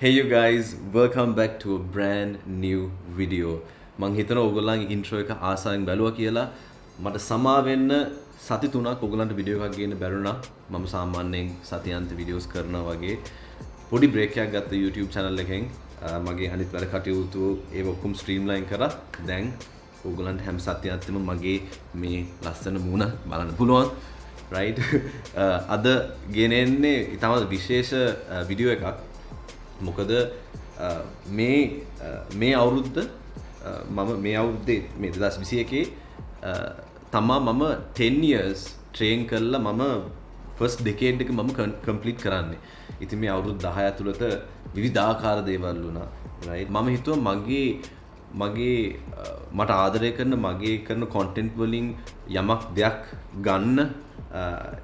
Hey you guys, welcome back to a brand new video. මං හිතනවා ඔයගොල්ලන්ගේ intro එක ආසාවෙන් බැලුවා කියලා. මට සමා වෙන්න සති 3ක් ඔයගොල්ලන්ට වීඩියෝ එකක් ගේන්න බැරුණා. මම සාමාන්‍යයෙන් සතියන්ත වීඩියෝස් කරනවා වගේ පොඩි බ්‍රේක් එකක් ගත්ත YouTube channel එකෙන්. මගේ අනිත් වැඩ කටයුතු ඒව ඔක්කොම streamline කරා. දැන් ඔයගොල්ලන්ට හැම සතියන්තෙම මගේ මේ ලස්සන මූණ බලන්න පුළුවන්. right? අද ගෙනෙන්නේ ඊටම විශේෂ වීඩියෝ එකක්. මොකද මේ අවුරුද්ද මම මේ අවුරුද්දේ මේ 2021 තමා මම 10 years train කරලා මම first decade එක මම complete කරන්නේ. ඉතින් මේ අවුරුදු 10 ඇතුළත විවිධාකාර දේවල් වුණා. right? මම හිතුවා මගේ මට ආදරය කරන මගේ කරන content වලින් යමක් දෙයක් ගන්න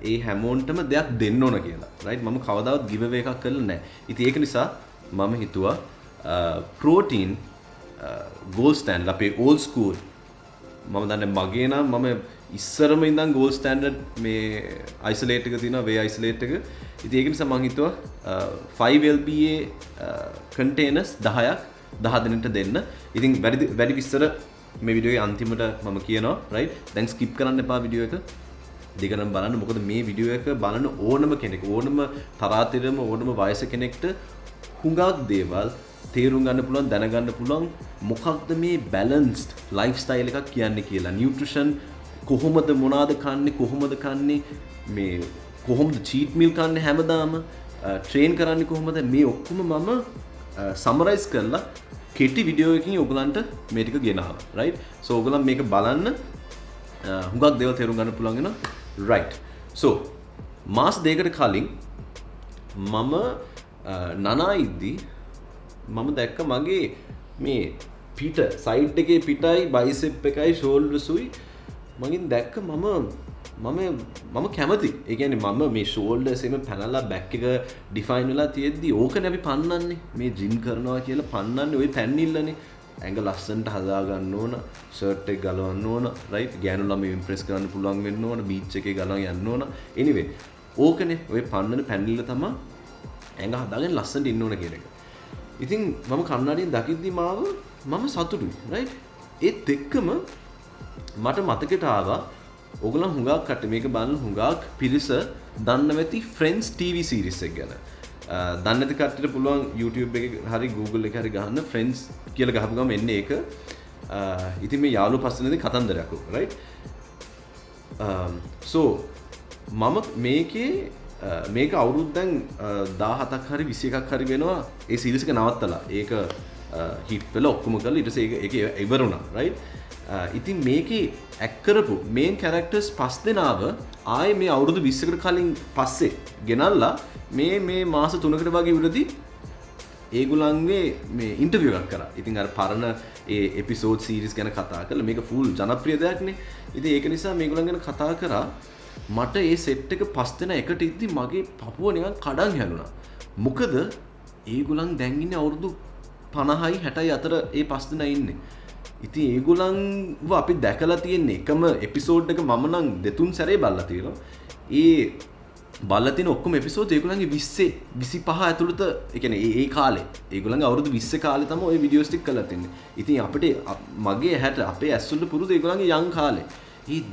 ඒ හැමෝන්ටම දෙයක් දෙන්න ඕන කියලා. right? මම කවදාවත් give away එකක් කරලා නැහැ. ඉතින් ඒක නිසා මම හිතුවා protein gold standard අපේ old school මම දන්නේ මගේ නම් මම ඉස්සරම ඉඳන් gold standard මේ isolate එක තියෙනවා way isolate එක. ඉතින් ඒක නිසා මම හිතුවා 5 LBA containers 10ක් 10 දිනට දෙන්න. ඉතින් වැඩි විස්තර මේ වීඩියෝ එකේ අන්තිමට මම කියනවා. right? දැන් skip කරන්න එපා වීඩියෝ එක. දෙකනම් බලන්න. මොකද මේ වීඩියෝ එක බලන ඕනම කෙනෙක් ඕනම තරාතිරම ඕනම වයස කෙනෙක්ට හුඟක් දේවල් තේරුම් ගන්න පුළුවන් දැනගන්න පුළුවන් මොකක්ද මේ බැලන්ස්ඩ් ලයිෆ්ස්ටයිල් එකක් කියන්නේ කියලා. නියුට්‍රිෂන් කොහොමද මොනවාද කන්නේ මේ කොහොමද චීට් මීල් කන්නේ හැමදාම ට්‍රේන් කරන්නේ කොහොමද මේ ඔක්කොම මම සමරයිස් කරලා කෙටි වීඩියෝ එකකින් ඔයගලන්ට මේ ටික ගෙනාවා. right? so ඔයගලන් මේක බලන්න හුඟක් දේවල් තේරුම් ගන්න පුළුවන් වෙනවා. right? so මාස දෙකකට කලින් මම නනා ඉද්දි මම දැක්ක මගේ මේ පිට සයිඩ් එකේ පිටයි බයිසෙප් එකයි ෂෝල්ඩර්ස් උයි මගින් දැක්ක මම කැමති. ඒ කියන්නේ මම මේ ෂෝල්ඩර්ස් එම පැනලා බැක් එක ඩිෆයින් වෙලා තියෙද්දි ඕකනේ අපි පන්නන්නේ. මේ ජිම් කරනවා කියලා පන්නන්නේ ওই පැන්නිල්ලනේ. ඇඟ ලස්සනට හදා ගන්න ඕන, ෂර්ට් එක ගලවන්න ඕන, right? ගෑනු ළමයි ඉම්ප්‍රෙස් කරන්න පුළුවන් වෙන්න ඕන, බීච් එකේ ගලවන්න යන්න ඕන. anyway ඕකනේ ওই පන්නන පැන්නිල්ල තමයි ඇඟ හදාගෙන ලස්සනට ඉන්න ඕන කියන එක. ඉතින් මම කන්නඩියෙන් දකිද්දි මම සතුටුයි. right? ඒත් එක්කම මට මතකයට ආවා ඕගොල්ලන් හුඟක් කට මේක බලන හුඟක් පිරිස දන්නව ඇති Friends TV series එක ගැන. දන්නේ නැති කට්ටියට පුළුවන් YouTube එකේ හරි Google එකේ හරි ගහන්න Friends කියලා ගහපු ගමන් එන්නේ ඒක. ඉතින් මේ යාළුවෝ පස්සේදී කතන්දරයක් උ right? so මම මේක අවුරුද්දෙන් 17ක් හරි 21ක් හරි වෙනවා ඒ සීරීස් එක නවත්තලා. ඒක හිට් වෙලා ඔක්කොම කරලා ඊට පස්සේ ඒක ඉවර වුණා. right? ඉතින් මේකේ ඇක්ට් කරපු මේන් කැරක්ටර්ස් 5 දෙනාව ආයේ මේ අවුරුදු 20කට කලින් පස්සේ ගෙනල්ලා මේ මාස 3කට වගේ ඉවරදී ඒගොල්ලන්ගේ මේ ඉන්ටර්වියු එකක් කරා. ඉතින් අර පරණ ඒ එපිසෝඩ් සීරීස් ගැන කතා කරලා මේක ෆුල් ජනප්‍රිය දෙයක්නේ. ඉතින් ඒක නිසා මේගොල්ලන් ගැන කතා කරා. මට ඒ සෙට් එක 5 දෙනා එකට ඉද්දි මගේ පපුව නිකන් කඩන් හැලුණා. මොකද ඒගොල්ලන් දැන් ඉන්නේ අවුරුදු 50යි 60යි අතර ඒ 5 දෙනා ඉන්නේ. ඉතින් ඒගොල්ලන්ව අපි දැකලා තියෙන එකම එපිසෝඩ් එක මම නම් දෙතුන් සැරේ බලලා තියෙනවා. ඒ බලලා තියෙන ඔක්කොම එපිසෝඩ් ඒගොල්ලන්ගේ 20 25 ඇතුළත ඒ කියන්නේ ඒ කාලේ ඒගොල්ලන්ගේ අවුරුදු 20 කාලේ තමයි ওই වීඩියෝස් ටික කරලා තින්නේ. ඉතින් අපිට මගේ හැට අපේ ඇස්වල පුරුදු ඒගොල්ලන්ගේ යන් කාලේ.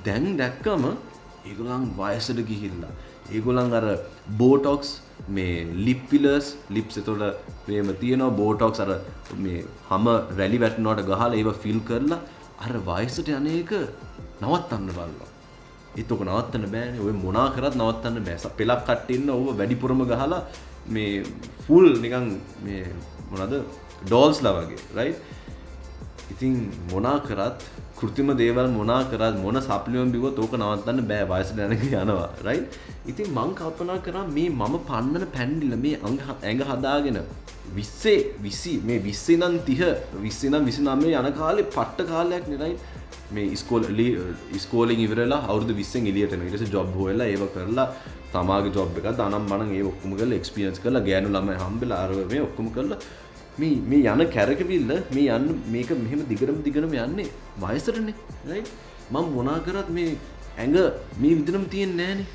දැන් දැක්කම ඒගොල්ලන් වයසට ගිහිල්ලා ඒගොල්ලන් අර බෝටොක්ස් මේ ලිප් ෆිලර්ස් ලිප්ස් එතකොට මේම තියෙනවා බෝටොක්ස් අර මේ හැම රැලි වැටෙනවට ගහලා ඒව ෆිල් කරලා අර වයසට යන එක නවත්තන්න බලනවා. ඒත් ඔක නවත්තන්න බෑනේ. ඔය මොනා කරත් නවත්තන්න බෑ. පෙලක් කට්ටි ඉන්න ඕව වැඩිපුරම ගහලා මේ ෆුල් නිකන් මේ මොනවාද ඩෝල්ස්ලා වගේ right? ඉතින් මොනා කරත් කෘත්‍රිම දේවල් මොනා කරත් මොන සප්ලිමන්ට් බිව්වොත් ඕක නවත්තන්න බෑ. වයසට යනක යනවා right? ඉතින් මං කල්පනා කරා මේ මම පන්නන පැන්ඩිල මේ ඇඟ හදාගෙන 20 මේ 20 ඉඳන් 30 20 ඉඳන් 29 යන කාලේ පට්ට කාලයක් නේ right? මේ ඉස්කෝලෙන් ඉවරලා අවුරුදු 20න් එළියට එනවා. ඊට පස්සේ ජොබ් හොයලා ඒව කරලා තමාගේ ජොබ් එකක් දානම් මනම් ඒ ඔක්කොම කරලා එක්ස්පීරියන්ස් කරලා ගෑනු ළමයි හම්බෙලා අර මේ ඔක්කොම කරලා මේ යන කැරකවිල්ල මේ යන්න මේක මෙහෙම දිගටම යන්නේ වයසටනේ right? මම මොනා කරත් මේ ඇඟ මේ විදිහටම තියෙන්නේ නැහනේ.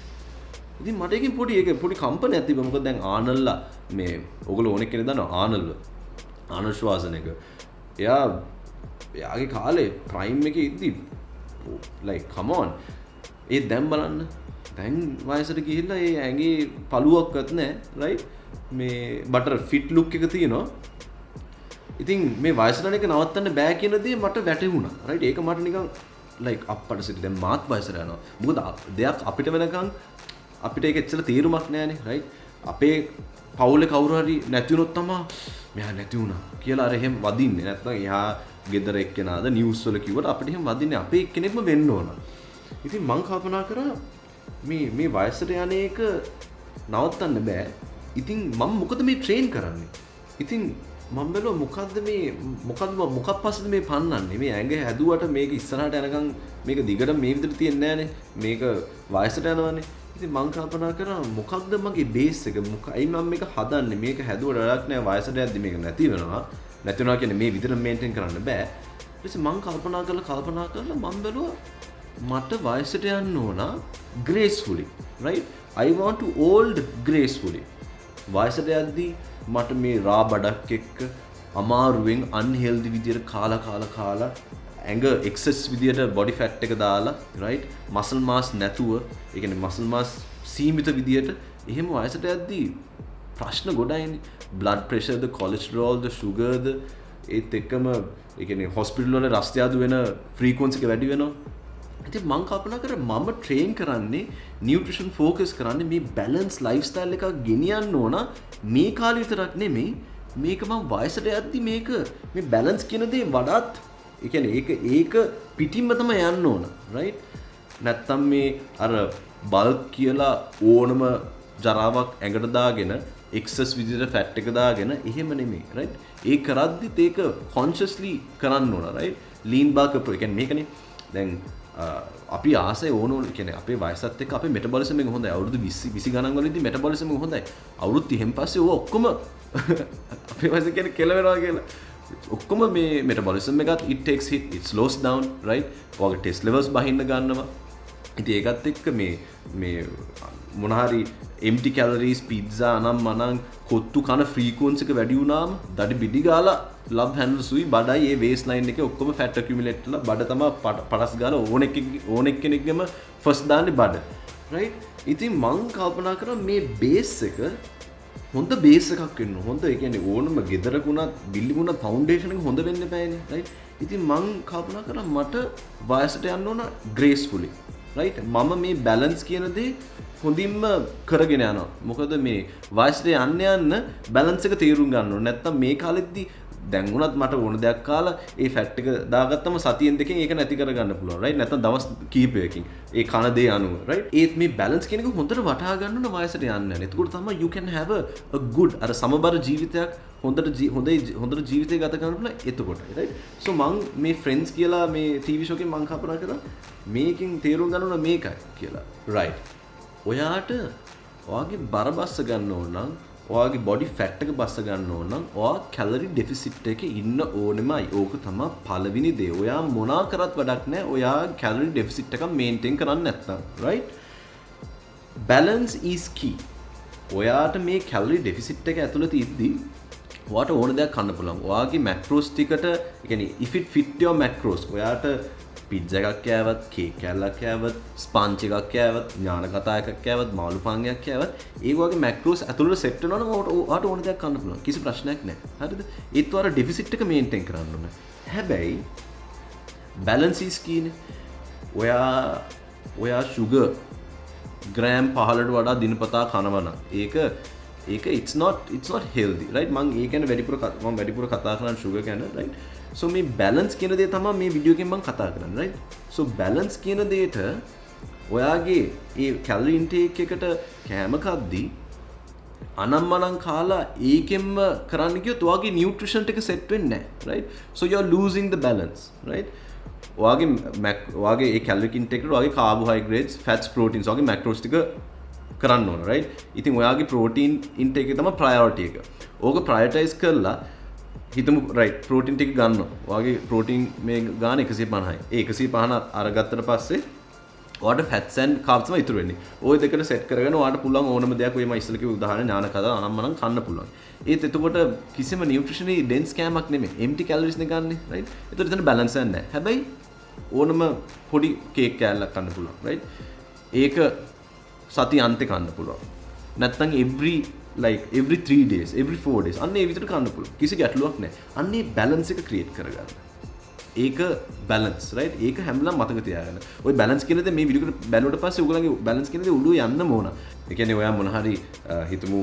ඉතින් මට ඒකෙන් පොඩි කම්පනයක් තිබ්බා. මොකද දැන් ආනල්ලා මේ ඔයගොල්ලෝ ඕනෙක් කෙනෙක් දන්නවා ආනල් ශ්වාසනයක. එයාගේ කාලේ ප්‍රයිම් එකේ ඉද්දි like come on. ඒ දැන් බලන්න. දැන් වයසට ගිහිල්ලා ඒ ඇඟේ පළුවක්වත් නැහැ right? මේ බටර් ෆිට ලුක් එක තියෙනවා. ඉතින් මේ වයසට යන එක නවත්තන්න බෑ කියන දේ මට වැටහුණා right? ඒක මට නිකන් like අප්පට සිට දැන් මාත් වයසට යනවා. මොකද දෙයක් අපිට වෙනකන් අපිට ඒක ඇත්තට තීරුමක් නෑනේ right? අපේ පවුලේ කවුරු හරි නැති වුණොත් තමයි මෙයා නැති වුණා කියලා අර එහෙම වදින්නේ. නැත්නම් එහා ගෙදර එක්කෙනාද නිවුස් වල කිව්වට අපිට එහෙම වදින්නේ අපේ එක්කෙනෙක්ම වෙන්න ඕන. ඉතින් මං කල්පනා කරා මේ වයසට යන එක නවත්තන්න බෑ. ඉතින් මම මොකද මේ ට්‍රේන් කරන්නේ? ඉතින් මම බැලුවා මොකක් පස්සේද මේ පන්නන්නේ? මේ ඇඟ හැදුවට මේක ඉස්සරහට යනකම් මේක දිගට මේ විදිහට තියෙන්නේ නැහනේ. මේක වයසට යනවානේ. ඉතින් මං කල්පනා කරා මොකක්ද මගේ බේස් එක? මොකයි මම මේක හදන්නේ? මේක හැදුවට වැඩක් නැහැ. වයසට යද්දි මේක නැති වෙනවා. නැති වෙනවා කියන්නේ මේ විදිහට මේන්ටේන් කරන්න බෑ. ඊට පස්සේ මං කල්පනා කරලා මම බැලුවා මට වයසට යන්න ඕන gracefully right? I want to old gracefully. වයසට යද්දි මට මේ රා බඩක් එක්ක අමාරුවෙන් unhealthy විදියට කාලා ඇඟ excess විදියට body fat එක දාලා right? muscle mass නැතුව ඒ කියන්නේ muscle mass සීමිත විදියට එහෙම වයසට යද්දි ප්‍රශ්න ගොඩයිනේ. blood pressure ද cholesterol ද sugar ද ඒත් එක්කම ඒ කියන්නේ hospital වල රස්තියාදු වෙන frequency එක වැඩි වෙනවා. ඉතින් මං කල්පනා කරා මම ට්‍රේන් කරන්නේ නියුට්‍රිෂන් ફોකස් කරන්නේ මේ බැලන්ස් ලයිෆ්ස්ටයිල් එකක් ගෙනියන්න ඕන මේ කාලේ විතරක් නෙමෙයි මේක මම වයසට යද්දි මේක මේ බැලන්ස් කියන දේ වඩාත් ඒ කියන්නේ ඒක පිටින්ම තමයි යන්න ඕන right? නැත්තම් මේ අර බල්ක් කියලා ඕනම ජරාවක් ඇඟට දාගෙන එක්සස් විදිහට ෆැට් එක දාගෙන එහෙම නෙමෙයි right? ඒ කරද්දිත් ඒක කොන්ෂස්ලි කරන්න ඕන right? ලීන් බල්ක් අප්‍රෝච් කියන්නේ මේකනේ. දැන් අපි ආසය ඕන කියන්නේ අපේ වයසත් එක්ක අපේ මෙටබොලිසම් එක හොඳයි. අවුරුදු 20 ගණන් වලදී මෙටබොලිසම් එක හොඳයි. අවුරුදු 30න් පස්සේ ඕක ඔක්කොම අපේ වයස කියන්නේ කෙල වෙනවා කියලා. ඔක්කොම මේ මෙටබොලිසම් එකත් it takes hit, it slows down right? ඔයගේ ටෙස්ට් ලෙවල්ස් බහින්න ගන්නවා. ඉතින් ඒකත් එක්ක මේ මොන හරි empty calories pizza අනම් මනම් කොත්තු කන frequency එක වැඩි වුණාම දඩි බිඩි ගාලා love handles උයි බඩයි ඒ waist line එකේ ඔක්කොම fat accumulate වෙලා බඩ තමයි පටස් ගාලා ඕනෙක් කෙනෙක්ගෙම first දාන්නේ බඩ right? ඉතින් මං කල්පනා කරා මේ base එක හොඳ බේස් එකක් වෙන්න හොඳ ඒ කියන්නේ ඕනම ගෙදරකුණත් බිල්ඩින්ගුණත් ෆවුන්ඩේෂන් එක හොඳ වෙන්න බෑනේ right? ඉතින් මං කල්පනා කරා මට වයසට යන්න ඕන gracefully right? මම මේ බැලන්ස් කියන දේ හොඳින්ම කරගෙන යනවා. මොකද මේ වයසට යන්න බැලන්ස් එක තීරුම් ගන්න ඕනේ. නැත්තම් මේ කාලෙද්දි දැන් උනත් මට ඕන දෙයක් කාලා ඒ ෆැට් එක දාගත්තම සතියෙන් දෙකෙන් ඒක නැති කරගන්න පුළුවන් right? නැත්තම් දවස් කීපයකින් ඒ කන දේ අනුව right? ඒත් මේ බැලන්ස් කියන එක හොඳට වටහා ගන්න ඕන වයසට යන්න. එතකොට තමයි you can have a good අර සමබර ජීවිතයක් හොඳට ජීවිතය ගත කරන්න පුළුවන් එතකොට right? so මං මේ friends කියලා මේ TV show එකෙන් මං කල්පනා කරා මේකෙන් තේරුම් ගන්න ඕන මේකයි කියලා right? ඔයාට ඔයාගේ බර බස්ස ගන්න ඕන නම් ඔයාගේ බොඩි ෆැට් එක බස්ස ගන්න ඕන නම් ඔයා කැලරි ඩෙෆිසිට් එකේ ඉන්න ඕනෙමයි. ඕක තමයි පළවෙනි දේ. ඔයා මොනා කරත් වැඩක් නැහැ. ඔයා කැලරි ඩෙෆිසිට් එක මේන්ටේන් කරන්නේ නැත්නම් right? balance is key. ඔයාට මේ කැලරි ඩෙෆිසිට් එක ඇතුළත ඉද්දි ඔයාට ඕන දෙයක් කන්න පුළුවන්. ඔයාගේ මැක්‍රෝස් ටිකට ඒ කියන්නේ if it fit your macros ඔයාට පිට්සා එකක් කෑවත්, කේක් කෑල්ලක් කෑවත්, ස්පන්ච් එකක් කෑවත්, ඥාන කතා එකක් කෑවත්, මාළු පාන්ගයක් කෑවත්, ඒ වගේ මැක්‍රෝස් ඇතුළට සෙට් වෙනවා නම් ඔයාට ඕන දෙයක් කන්න පුළුවන්. කිසි ප්‍රශ්නයක් නැහැ. හරිද? ඒත් ඔයාලා ඩෙෆිසිට් එක මේන්ටේන් කරන්න ඕනේ. හැබැයි බැලන්ස් ඉස් කීනේ. ඔයා sugar ග්‍රෑම් 15ට වඩා දිනපතා කනවා නම් ඒක it's not healthy right? මම ඒ කියන්නේ වැඩිපුර කතා කරන්නේ sugar ගැන right? so මේ balance කියන දේ තමයි මේ වීඩියෝ එකෙන් මම කතා කරන්නේ right? so balance කියන දෙයට ඔයාගේ ඒ calorie intake එකට කෑම කද්දී අනම්මනම් කාලා ඒකෙන්ම කරන්න ගියොත් ඔයාගේ nutrition එක set වෙන්නේ නැහැ right? so you are losing the balance right? ඔයාගේ ඒ calorie intake එකට ඔයාගේ carbohydrates, fats, proteins ඔයාගේ macros ටික කරන්න ඕන right? ඉතින් ඔයාගේ protein intake එක තමයි priority එක. ඕක prioritize කරලා හිතමු right protein ටික ගන්නවා. ඔයාගේ protein මේ ගාන 150යි. ඒ 150 අරගත්තට පස්සේ ඔයාට fats and carbs තමයි ඉතුරු වෙන්නේ. ওই දෙකට සෙට් කරගෙන ඔයාට පුළුවන් ඕනම දෙයක් ඔය මම ඉස්සෙල්ලා කිව්ව උදාහරණ ඥාන කතා අනම්මනම් කන්න පුළුවන්. ඒත් එතකොට කිසිම නියුට්‍රිෂනලි ඩෙන්ස් කෑමක් නෙමෙයි. empty calories නේ ගන්නෙ. right? ඒතකොට එතන balance එකක් නැහැ. හැබැයි ඕනම පොඩි කේක් කෑල්ලක් කන්න පුළුවන්. right? ඒක සති අන්තේ කන්න පුළුවන්. නැත්නම් every 3 days, every 4 days අන්න ඒ විදිහට කන්න පුළුවන්. කිසි ගැටලුවක් නැහැ. අන්න ඒ balance එක create කරගන්න. ඒක balance, right? ඒක හැමලම මතක තියාගන්න. ওই balance කියන දේ මේ වීඩියෝ එකට බැලුවට පස්සේ ඔයගොල්ලන්ගේ balance කියන දේ උඩුව යන්න ඕන. ඒ කියන්නේ ඔයා මොන හරි හිතමු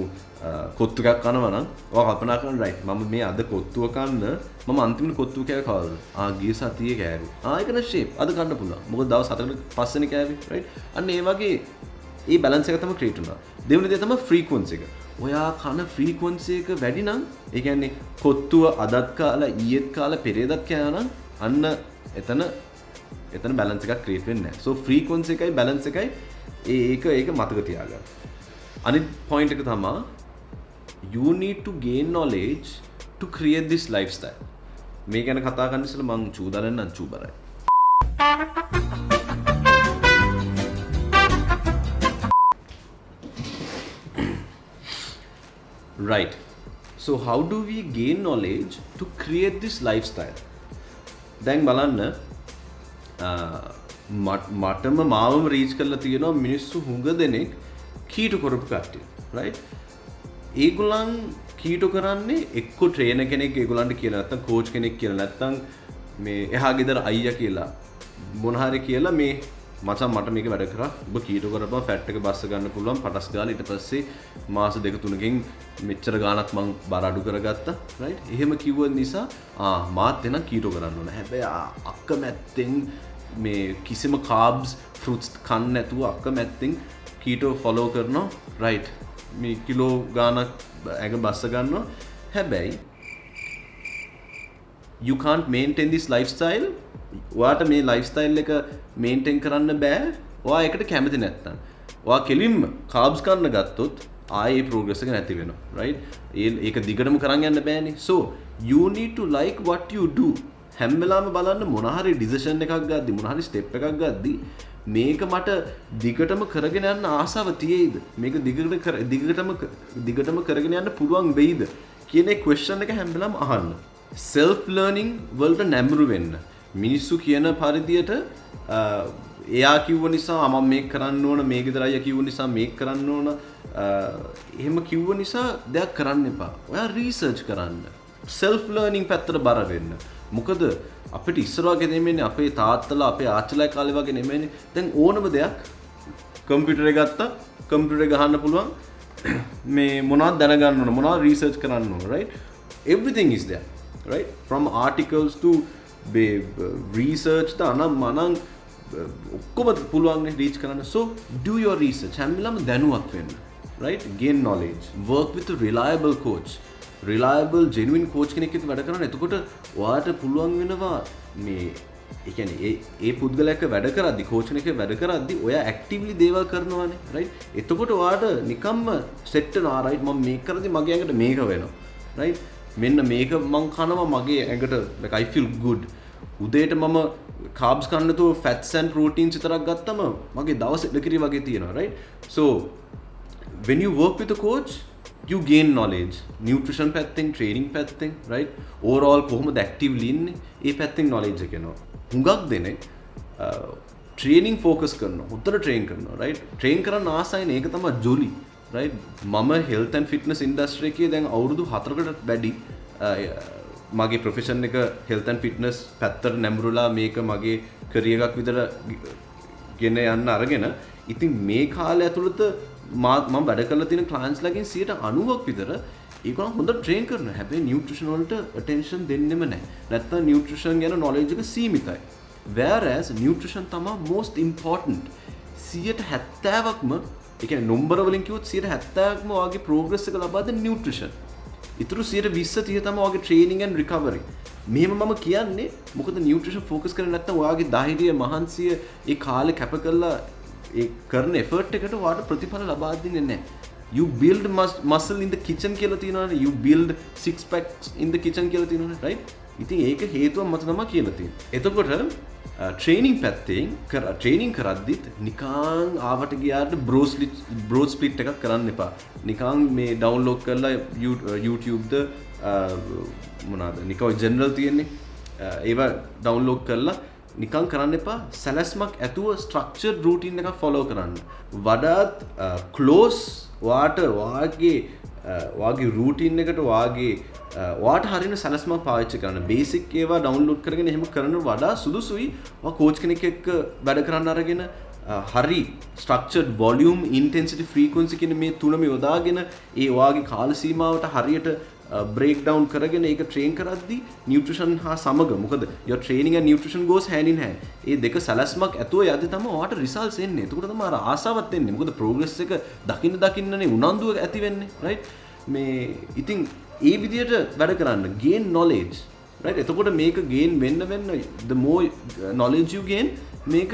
කොත්තු එකක් කනවා නම් ඔයා කල්පනා කරන්න right මම මේ අද කොත්තුව කන්න මම අන්තිමට කොත්තුව කෑවේ කවදාද? ගිය සතියේ කෑවේ. ඒක න shape අද කන්න පුළුවන්. මොකද දවස් 7කට පස්සේනේ කෑවේ, right? අන්න ඒ වගේ ඒ balance එක තමයි create වෙනවා. දෙවෙනි දේ තමයි frequency එක. ඔයා කන frequency එක වැඩි නම් ඒ කියන්නේ කොත්තුව අදත් කාලා ඊයේත් කාලා පෙරේදත් කෑවා නම් අන්න එතන balance එකක් create වෙන්නේ නැහැ. so frequency එකයි balance එකයි ඒක මතක තියාගන්න. අනිත් point එක තමයි you need to gain knowledge to create this lifestyle. මේ ගැන කතා කරන්න ඉස්සෙල්ලා මං චූදලෙන් නම් චූබරයි. right. so how do we gain knowledge to create this lifestyle? දැන් බලන්න මටම මාවම රීච් කරලා තියෙනවා මිනිස්සු හුඟ දෙනෙක් කීටෝ කරපු කට්ටිය. right? ඒගොල්ලන් කීටෝ කරන්නේ එක්ක ට්‍රේනර් කෙනෙක් ඒගොල්ලන්ට කියලා නැත්නම් කෝච් කෙනෙක් කියලා නැත්නම් මේ එහා ගෙදර අයියා කියලා මොන හරි කියලා මේ මචං මට මේක වැඩ කරා ඔබ කීටෝ කරපුවා ෆැට් එක බස්ස ගන්න පුළුවන් පටස් ගාලා ඊට පස්සේ මාස 2-3කින් මෙච්චර ගාණක් මං බර අඩු කරගත්තා. right? එහෙම කිව්ව නිසා මාත් එනම් කීටෝ කරන්න ඕන. හැබැයි අක්කමැත්තෙන් මේ කිසිම carbs fruits කන්න නැතුව අක්කමැත්තෙන් කීටෝ follow කරනවා. right? මේ කිලෝ ගාණක් ඇඟ බස්ස ගන්නවා. හැබැයි you can't maintain this lifestyle. ඔයාට මේ lifestyle එක maintain කරන්න බෑ. ඔයා ඒකට කැමති නැත්තම්. ඔයා කෙලින්ම carbs කන්න ගත්තොත් ආයේ progress එක නැති වෙනවා. right? ඒක දිගටම කරන් යන්න බෑනේ. so you need to like what you do. හැම වෙලාවෙම බලන්න මොන හරි decision එකක් ගද්දි මොන හරි step එකක් ගද්දි මේක මට දිගටම කරගෙන යන්න ආසාව තියෙයිද? මේක දිගටම කරගෙන යන්න පුළුවන් වෙයිද? කියන ඒ question එක හැම වෙලාවෙම අහන්න. self learning වලට නැඹුරු වෙන්න. මිනිස්සු කියන පරිදියට එයා කිව්ව නිසා මම මේක කරන්න ඕන, මේ ගෙදර අයියා කිව්ව නිසා මේක කරන්න ඕන, එහෙම කිව්ව නිසා දෙයක් කරන්න එපා. ඔයා රිසර්ච් කරන්න. self learning පැත්තට බර වෙන්න. මොකද අපිට ඉස්සර වගේ නෙමෙයිනේ අපේ තාත්තලා අපේ ආච්චිලා කාලේ වගේ නෙමෙයිනේ. දැන් ඕනම දෙයක් කම්පියුටර් එක ගත්තා, කම්පියුටර් එක ගහන්න පුළුවන්. මේ මොනවද දැනගන්න ඕන, මොනවද රිසර්ච් කරන්න ඕන, right? everything is there, right? from articles to research da මනං ඔක්කොම පුළුවන් රීච් කරන්න. so do your research. හැම වෙලාවෙම දැනුවත් වෙන්න. right? gain knowledge. work with a reliable coach. reliable genuine coach කෙනෙක් එක්ක වැඩ කරන්න. එතකොට ඔයාට පුළුවන් වෙනවා මේ ඒ කියන්නේ ඒ පුද්ගලයාක වැඩ කරද්දි coach කෙනෙක් වැඩ කරද්දි ඔයා actively දේවල් කරනවානේ. right? එතකොට ඔයාට නිකම්ම set වෙනවා. right? මම මේක කරද්දි මගේ ඇඟට මේක වෙනවා. right? මෙන්න මේක මං කනවා මගේ ඇඟට like I feel good. උදේට මම carbs කන්න නැතුව fats and proteins විතරක් ගත්තම මගේ දවස් ඉඩකිරි වගේ තියෙනවා. right? so when you work with a coach you gain knowledge. nutrition පැත්තෙන්, training පැත්තෙන්, right? overall කොහොමද actively ඉන්නේ ඒ පැත්තෙන් knowledge එක එනවා. හුඟක් දෙනෙක් training focus කරනවා. උත්තර train කරනවා. right? train කරන්න ආසයිනේ ඒක තමයි ජොලි. right? මම health and fitness industry එකේ දැන් අවුරුදු 4කට වැඩි මගේ profession එක health and fitness පැත්තට නැඹුරුලා මේක මගේ career එකක් විදිහට ගෙන යන්න අරගෙන ඉතින් මේ කාලය ඇතුළත මම වැඩ කරලා තියෙන clients ලගෙන් 90ක් විතර ඒගොල්ලෝ හොඳට train කරනවා. හැබැයි nutrition වලට attention දෙන්නෙම නැහැ. නැත්නම් nutrition ගැන knowledge එක සීමිතයි. whereas nutrition තමයි most important. 70%ක්ම ඒ කියන්නේ නම්බර වලින් කිව්වොත් 70%ක්ම ඔයාගේ progress එක ලබා දෙන nutrition. ඉතුරු 20-30 තමයි ඔයාගේ training and recovery. මෙහෙම මම කියන්නේ මොකද nutrition focus කරන්නේ නැත්නම් ඔයාගේ ධෛර්යය මහන්සිය ඒ කාලේ කැප කරලා ඒ කරන effort එකට ඔයාට ප්‍රතිඵල ලබා දෙන්නේ නැහැ. you build muscle in the kitchen කියලා තියෙනවානේ. you build six packs in the kitchen කියලා තියෙනවානේ. right? ඉතින් ඒක හේතුව මත තමයි කියලා තියෙන්නේ. එතකොට ට්‍රේනින් පැත්තෙන් ට්‍රේනින් කරද්දිත් නිකං ආවට ගියාට බ්‍රෝ ස්ප්ලිට් එකක් කරන්න එපා. නිකං මේ ඩවුන්ලෝඩ් කරලා YouTubeද මොනවාද නිකන් ජෙනරල් තියෙන්නේ ඒවා ඩවුන්ලෝඩ් කරලා නිකං කරන්න එපා. සැලැස්මක් ඇතුව ස්ට්‍රක්චර්ඩ් රූටින් එකක් ෆලෝ කරන්න. වඩාත් ක්ලෝස් වාගේ රූටින් එකට වාට හරින සැලස්මක් පාවිච්චි කරන්න. බේසික් ඒවා ඩවුන්ලෝඩ් කරගෙන එහෙම කරන වඩා සුදුසුයි කෝච් කෙනෙක් එක්ක වැඩ කරන්න අරගෙන හරි ස්ට්‍රක්චර්ඩ් වොලියුම් ඉන්ටෙන්සිටි ෆ්‍රීකවන්සි කියන මේ තුනම යොදාගෙන ඒ වාගේ කාල සීමාවට හරියට break down කරගෙන ඒක train කරද්දී nutrition හා සමග මොකද your training and nutrition goes hand in hand. ඒ දෙක සැලැස්මක් ඇතුව යද්දී තමයි ඔයාට results එන්නේ. එතකොට තමයි අර ආසාවත් එන්නේ. මොකද progress එක දකින්නනේ උනන්දුව ඇති වෙන්නේ. right මේ ඉතින් ඒ විදිහට වැඩ කරන්න gain knowledge right. එතකොට මේක gain වෙන්න the more knowledge you gain මේක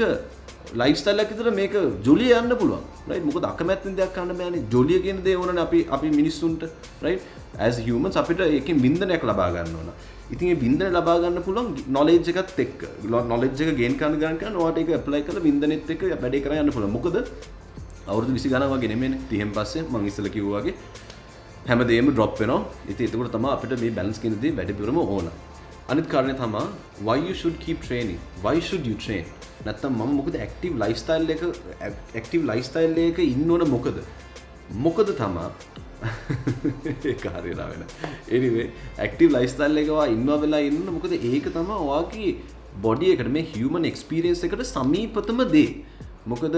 ලයිෆ්ස්ටයිල් එකක් විතර මේක ජොලිය යන්න පුළුවන් right. මොකද අකමැත්තෙන් දෙයක් කරන්න බෑනේ. ජොලිය කියන දේ ඕනනේ අපි මිනිස්සුන්ට right. as humans අපිට ඒකෙන් වින්දනයක් ලබා ගන්න ඕන. ඉතින් ඒ වින්දනය ලබා ගන්න පුළුවන් knowledge එකත් එක්ක. knowledge එක gain කරන ඔයාට ඒක apply කරලා වින්දනෙත් එක්ක වැඩේ කරලා යන්න පුළුවන්. මොකද අවුරුදු 20 ගණන් වගේ නෙමෙයිනේ. 30න් පස්සේ මම ඉස්සෙල්ලා කිව්වා වගේ හැමදේම drop වෙනවා. ඉතින් ඒකට තමයි අපිට මේ balance කියන දේ වැඩිපුරම ඕන. අනිත් කාරණේ තමයි why you should keep training. Why should you train? නැත්තම් මම මොකද active lifestyle එක ඉන්න ඕන මොකද තමයි ඒක හරියලා වෙන. anyway active lifestyle එක ඉන්නවා වෙලා ඉන්න මොකද ඒක තමයි ඔයාගේ body එකට මේ human experience එකට සමීපතම දේ. මොකද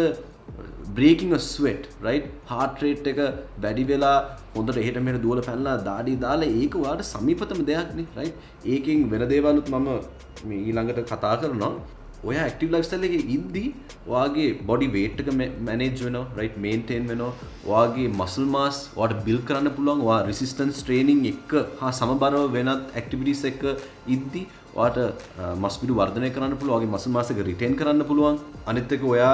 breaking a sweat right heart rate එක වැඩි වෙලා හොඳට එහෙට මෙහෙට දුවලා පැනලා දාඩි දාලා ඒක ඔයාලට සමීපතම දෙයක් නේ right. ඒකෙන් වෙන දේවලුත් මම මේ ඊළඟට කතා කරනවා. ඔයා active lifestyle එකේ ඉද්දි ඔයාගේ body weight එක manage වෙනවා right maintain වෙනවා. ඔයාගේ muscle mass ඔයාට build කරන්න පුළුවන්. ඔයා resistance training එක හා සමබරව වෙනත් activities එක ඉද්දි ඔයාට මස්පිඩු වර්ධනය කරන්න පුළුවන්. ඔයාගේ muscle mass එක retain කරන්න පුළුවන්. අනිත් එක ඔයා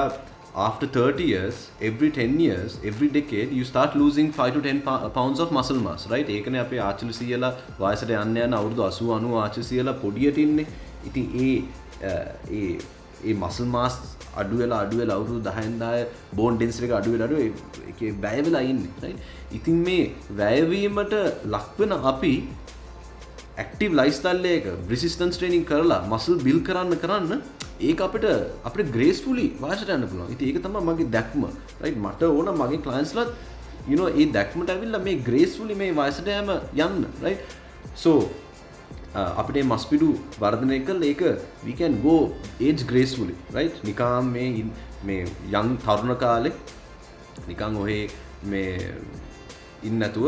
after 30 years, every 10 years, every decade, you start losing 5 to 10 pounds of muscle mass, right? ඒකනේ අපේ ආචිල සීයලා වයසට යන්න යන අවුරුදු 80 90 ආචිල සීයලා පොඩියට ඉන්නේ. ඉතින් ඒ muscle mass අඩු වෙලා අවුරුදු 10න් 10 bone density එක අඩු වෙලා ඒකේ වැය වෙලා ඉන්නේ, right? ඉතින් මේ වැය වීමට ලක් වෙන අපි active lifestyle එක resistance training කරලා muscle build කරන්න ඒක අපිට gracefully වාසයට යන්න පුළුවන්. ඉතින් ඒක තමයි මගේ දැක්ම. right මට ඕන මගේ clients ලත් ඒ දැක්මට ඇවිල්ලා මේ gracefully මේ වාසයට යන්න right. so අපිට මේ මස්පිඩු වර්ධනය කළා ඒක we can go age gracefully right. නිකම් මේ young තරුණ කාලේ නිකන් ඔහේ මේ ඉන්න නැතුව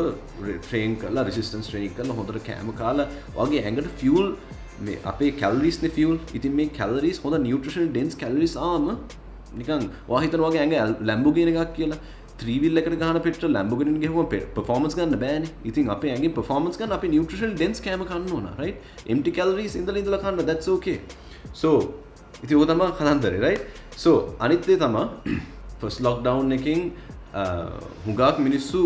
train කරලා resistance training කරලා හොඳට කෑම කාලා වගේ ඇඟට fuel මේ අපේ calories නේ fuel. ඉතින් මේ calories හොඳ nutritional dense calories ආම නිකන් ඔයා හිතනවා වගේ ඇඟ Lamborghini එකක් කියලා 3 wheel එකකට ගහන පෙට්‍රල් Lamborghini එක ගහුවම performance ගන්න බෑනේ. ඉතින් අපේ ඇඟේ performance ගන්න අපි nutritional dense කෑම කන්න ඕන right. empty calories ඉඳලා කන්න that's okay. so ඉතින් ඔය තමයි කතන්දරේ right. so අනිත් දේ තමයි first lockdown එකකින් හුඟක් මිනිස්සු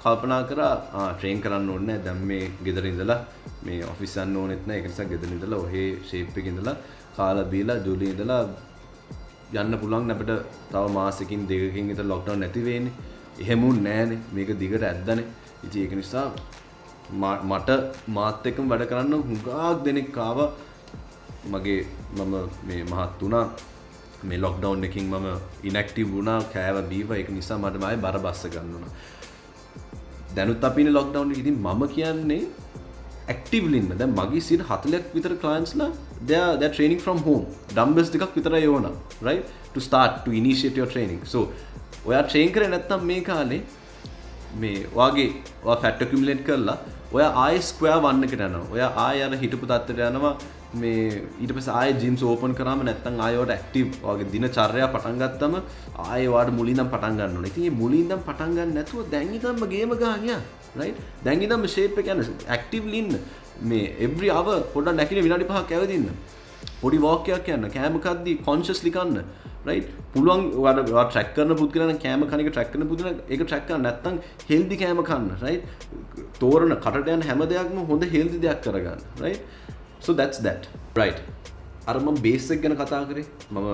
කල්පනා කරා train කරන්න ඕනේ නැහැ. දැන් මේ ගෙදර ඉඳලා මේ ඔෆිස් යන්න ඕනෙත් නැහැ. ඒක නිසා ගෙදර ඉඳලා ඔහේ shape එකේ ඉඳලා කාලා බීලා ජොලි ඉඳලා යන්න පුළුවන් අපිට තව මාසෙකින් දෙකකින් විතර lockdown නැති වෙන්නේ. එහෙමුත් නැහනේ. මේක දිගට ඇද්දානේ. ඉතින් ඒක නිසා මාත් එක්කම වැඩ කරන්න හුඟක් දෙනෙක් ආවා. මම මේ මහත් වුණා. මේ lockdown එකකින් මම inactive වුණා. කෑව බීවා. ඒක නිසා මට ආයේ බර බස්ස ගන්න උනා. දැනුත් අපි ඉන්නේ lockdown එකේ. ඉතින් මම කියන්නේ actively ඉන්න. දැන් මගේ 40ක් විතර clients ලා they are training from home. dumbbells දෙකක් විතරයි ඕන right to start to initiate your training. so ඔයා train කරේ නැත්නම් මේ කාලේ මේ ඔයා fat accumulate කරලා ඔයා ආයේ square one එකට යනවා. ඔයා ආයේ අර හිටපු තත්ත්වයට යනවා. මේ ඊට පස්සේ ආයේ gyms open කරාම නැත්නම් ආයේ ඔයාට active ඔයාගේ දිනචර්යාව පටන් ගත්තම ආයේ ඔයාට මුලින් ඉඳන් පටන් ගන්න ඕනේ. ඉතින් මේ මුලින් ඉඳන් පටන් ගන්න නැතුව දැන් ඉඳන්ම ගේම ගහන් යන්න right. දැන් ඉඳන්ම shape එක යන actively ඉන්න. මේ every hour පොඩ්ඩක් නැකිනේ විනාඩි 5ක් ඇවිදින්න. පොඩි walk එකක් යන්න. කෑම කද්දී consciously කන්න right. පුළුවන් ඔයා track කරන පුද්ගලයා නම් කෑම කන එක track කරන පුද්ගලයා ඒක track කරන්න නැත්නම් healthy කෑම කන්න right. තෝරන කටට යන හැම දෙයක්ම හොඳ healthy දෙයක් කරගන්න right. so that's that right. අර මම බේස් එක ගැන කතා කරේ මම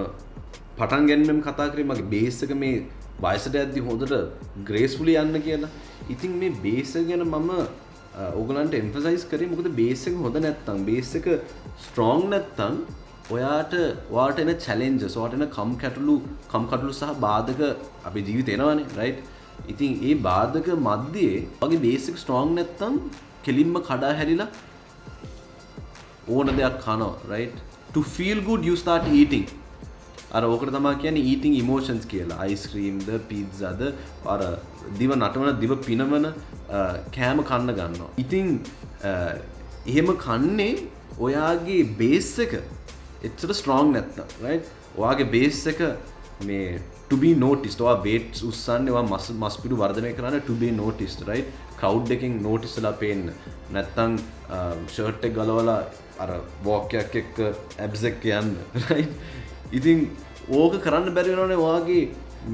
පටන් ගැනීමෙන් කතා කරේ මගේ බේස් එක මේ වයසට යද්දි හොඳට ග්‍රේස්ෆුලි යන්න කියලා. ඉතින් මේ බේස් එක ගැන මම ඕගලන්ට එම්ෆසයිස් කරේ මොකද බේස් එක හොඳ නැත්තම් බේස් එක ස්ට්‍රෝං නැත්තම් ඔයාට එන චැලෙන්ජස් ඔයාට එන කම්කටොළු සහ බාධක අපේ ජීවිතේ එනවනේ රයිට්. ඉතින් ඒ බාධක මැද්දේ වගේ බේස් එක ස්ට්‍රෝං නැත්තම් කෙලින්ම කඩා හැලිලා ඕන දෙයක් කනවා right. To feel good you start eating. අර ඕකට තමයි කියන්නේ eating emotions කියලා. ice cream ද pizza ද අර දිව නටවන දිව පිනවන කෑම කන්න ගන්නවා. ඉතින් එහෙම කන්නේ ඔයාගේ බේස් එක එච්චර strong නැත්නම් right. ඔයාගේ බේස් එක මේ to be noticed. ඔයා weights උස්සන්නේ ඔයා මස් පිඩු වර්ධනය කරන්න to be noticed right. crowd එකෙන් notice වෙලා පේන්න. නැත්තම් shirt එක ගලවලා අර walk එකක් එක්ක abs එක යන්න right. ඉතින් ඕක කරන්න බැරි වෙනවනේ ඔයාගේ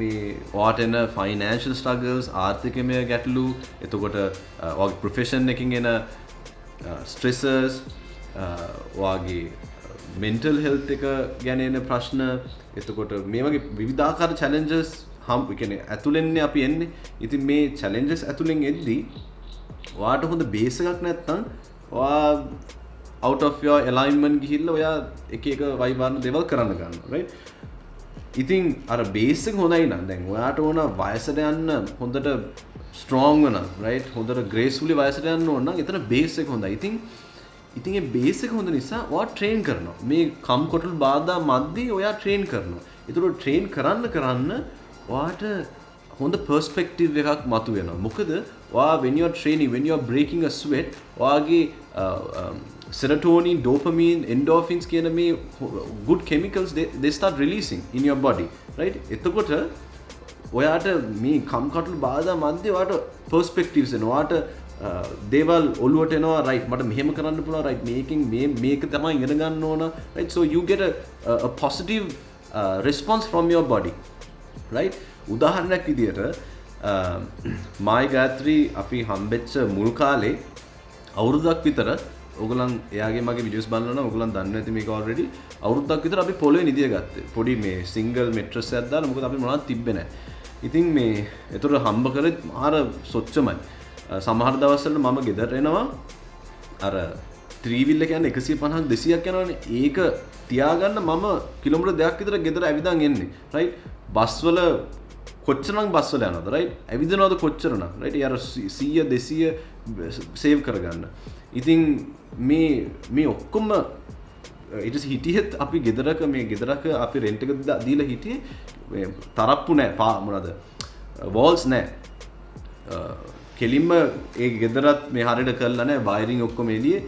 මේ ඔයාට එන financial struggles ආර්ථිකමය ගැටලු එතකොට ඔයාගේ profession එකකින් එන stresses ඔයාගේ mental health එක ගැන එන ප්‍රශ්න එතකොට මේ වගේ විවිධාකාර challenges කියන්නේ ඇතුළෙන්නේ අපි එන්නේ. ඉතින් මේ challenges ඇතුළෙන් එද්දී ඔයාට හොඳ බේස් එකක් නැත්නම් ඔයා out of your alignment ගිහිල්ලා ඔයා එක වයිවාරන දේවල් කරන්න ගන්නවා right. ඉතින් අර බේස් එක හොඳයි නම් දැන් ඔයාට ඕන වයසට යන්න හොඳට strong වෙන right හොඳට gracefully වයසට යන්න ඕන නම් එතන බේස් එක හොඳයි. ඉතින් ඒ බේස් එක හොඳ නිසා ඔයා ට්‍රේන් කරනවා. මේ කම්කොටල් බාධා මැද්දේ ඔයා ට්‍රේන් කරනවා. ඒතර ට්‍රේන් කරන්න ඔයාට හොඳ perspective එකක් මතුවෙනවා. මොකද ඔයා when you are training when you are breaking a sweat ඔයාගේ serotonin dopamine endorphins කියන මේ good chemicals they start releasing in your body right. එතකොට ඔයාට මේ කම්කටොළු බාධා මැද්දේ ඔයාට perspectives එනවා. ඔයාට දේවල් ඔළුවට එනවා right මට මෙහෙම කරන්න පුළුවන් right මේකෙන් මේක තමයි ඉගෙන ගන්න ඕන right. So you get a positive response from your body right. උදාහරණයක් විදියට මායි ගාත්‍රි අපි හම්බෙච්ච මුල් කාලේ අවුරුද්දක් විතර ඔයගොල්ලන් එයාගේ මගේ වීඩියෝස් බලනවා නම් ඔයගොල්ලන් දන්නේ නැති මේක already අවුරුද්දක් විතර අපි පොළවේ නිදිය ගත්තේ පොඩි මේ සිංගල් මෙට්‍රස් එකක් දාලා මොකද අපි මොනවද තිබ්බේ නැහැ. ඉතින් මේ ඒතර හම්බ කරේ මාර සොච්චමයි. සමහර දවස්වල මම ගෙදර එනවා අර ත්‍රිවිල් එක යන 150 200ක් යනවනේ ඒක තියාගන්න මම කිලෝමීටර් 2ක් විතර ගෙදර ඇවිදන් එන්නේ right. බස් වල කොච්චරනම් බස් වල යනවද right ඇවිදිනවද කොච්චරනම් right. යාර 100 200 සේව් කරගන්න. ඉතින් මේ ඔක්කොම ඊට හිටියෙත් අපි ගෙදරක අපි රෙන්ට් එක දීලා හිටියේ තරප්පු නැහැ මොනවාද වෝල්ස් නැහැ කෙලින්ම ඒ ගෙදරත් මේ හරියට කරලා නැහැ වයරින් ඔක්කොම එළියේ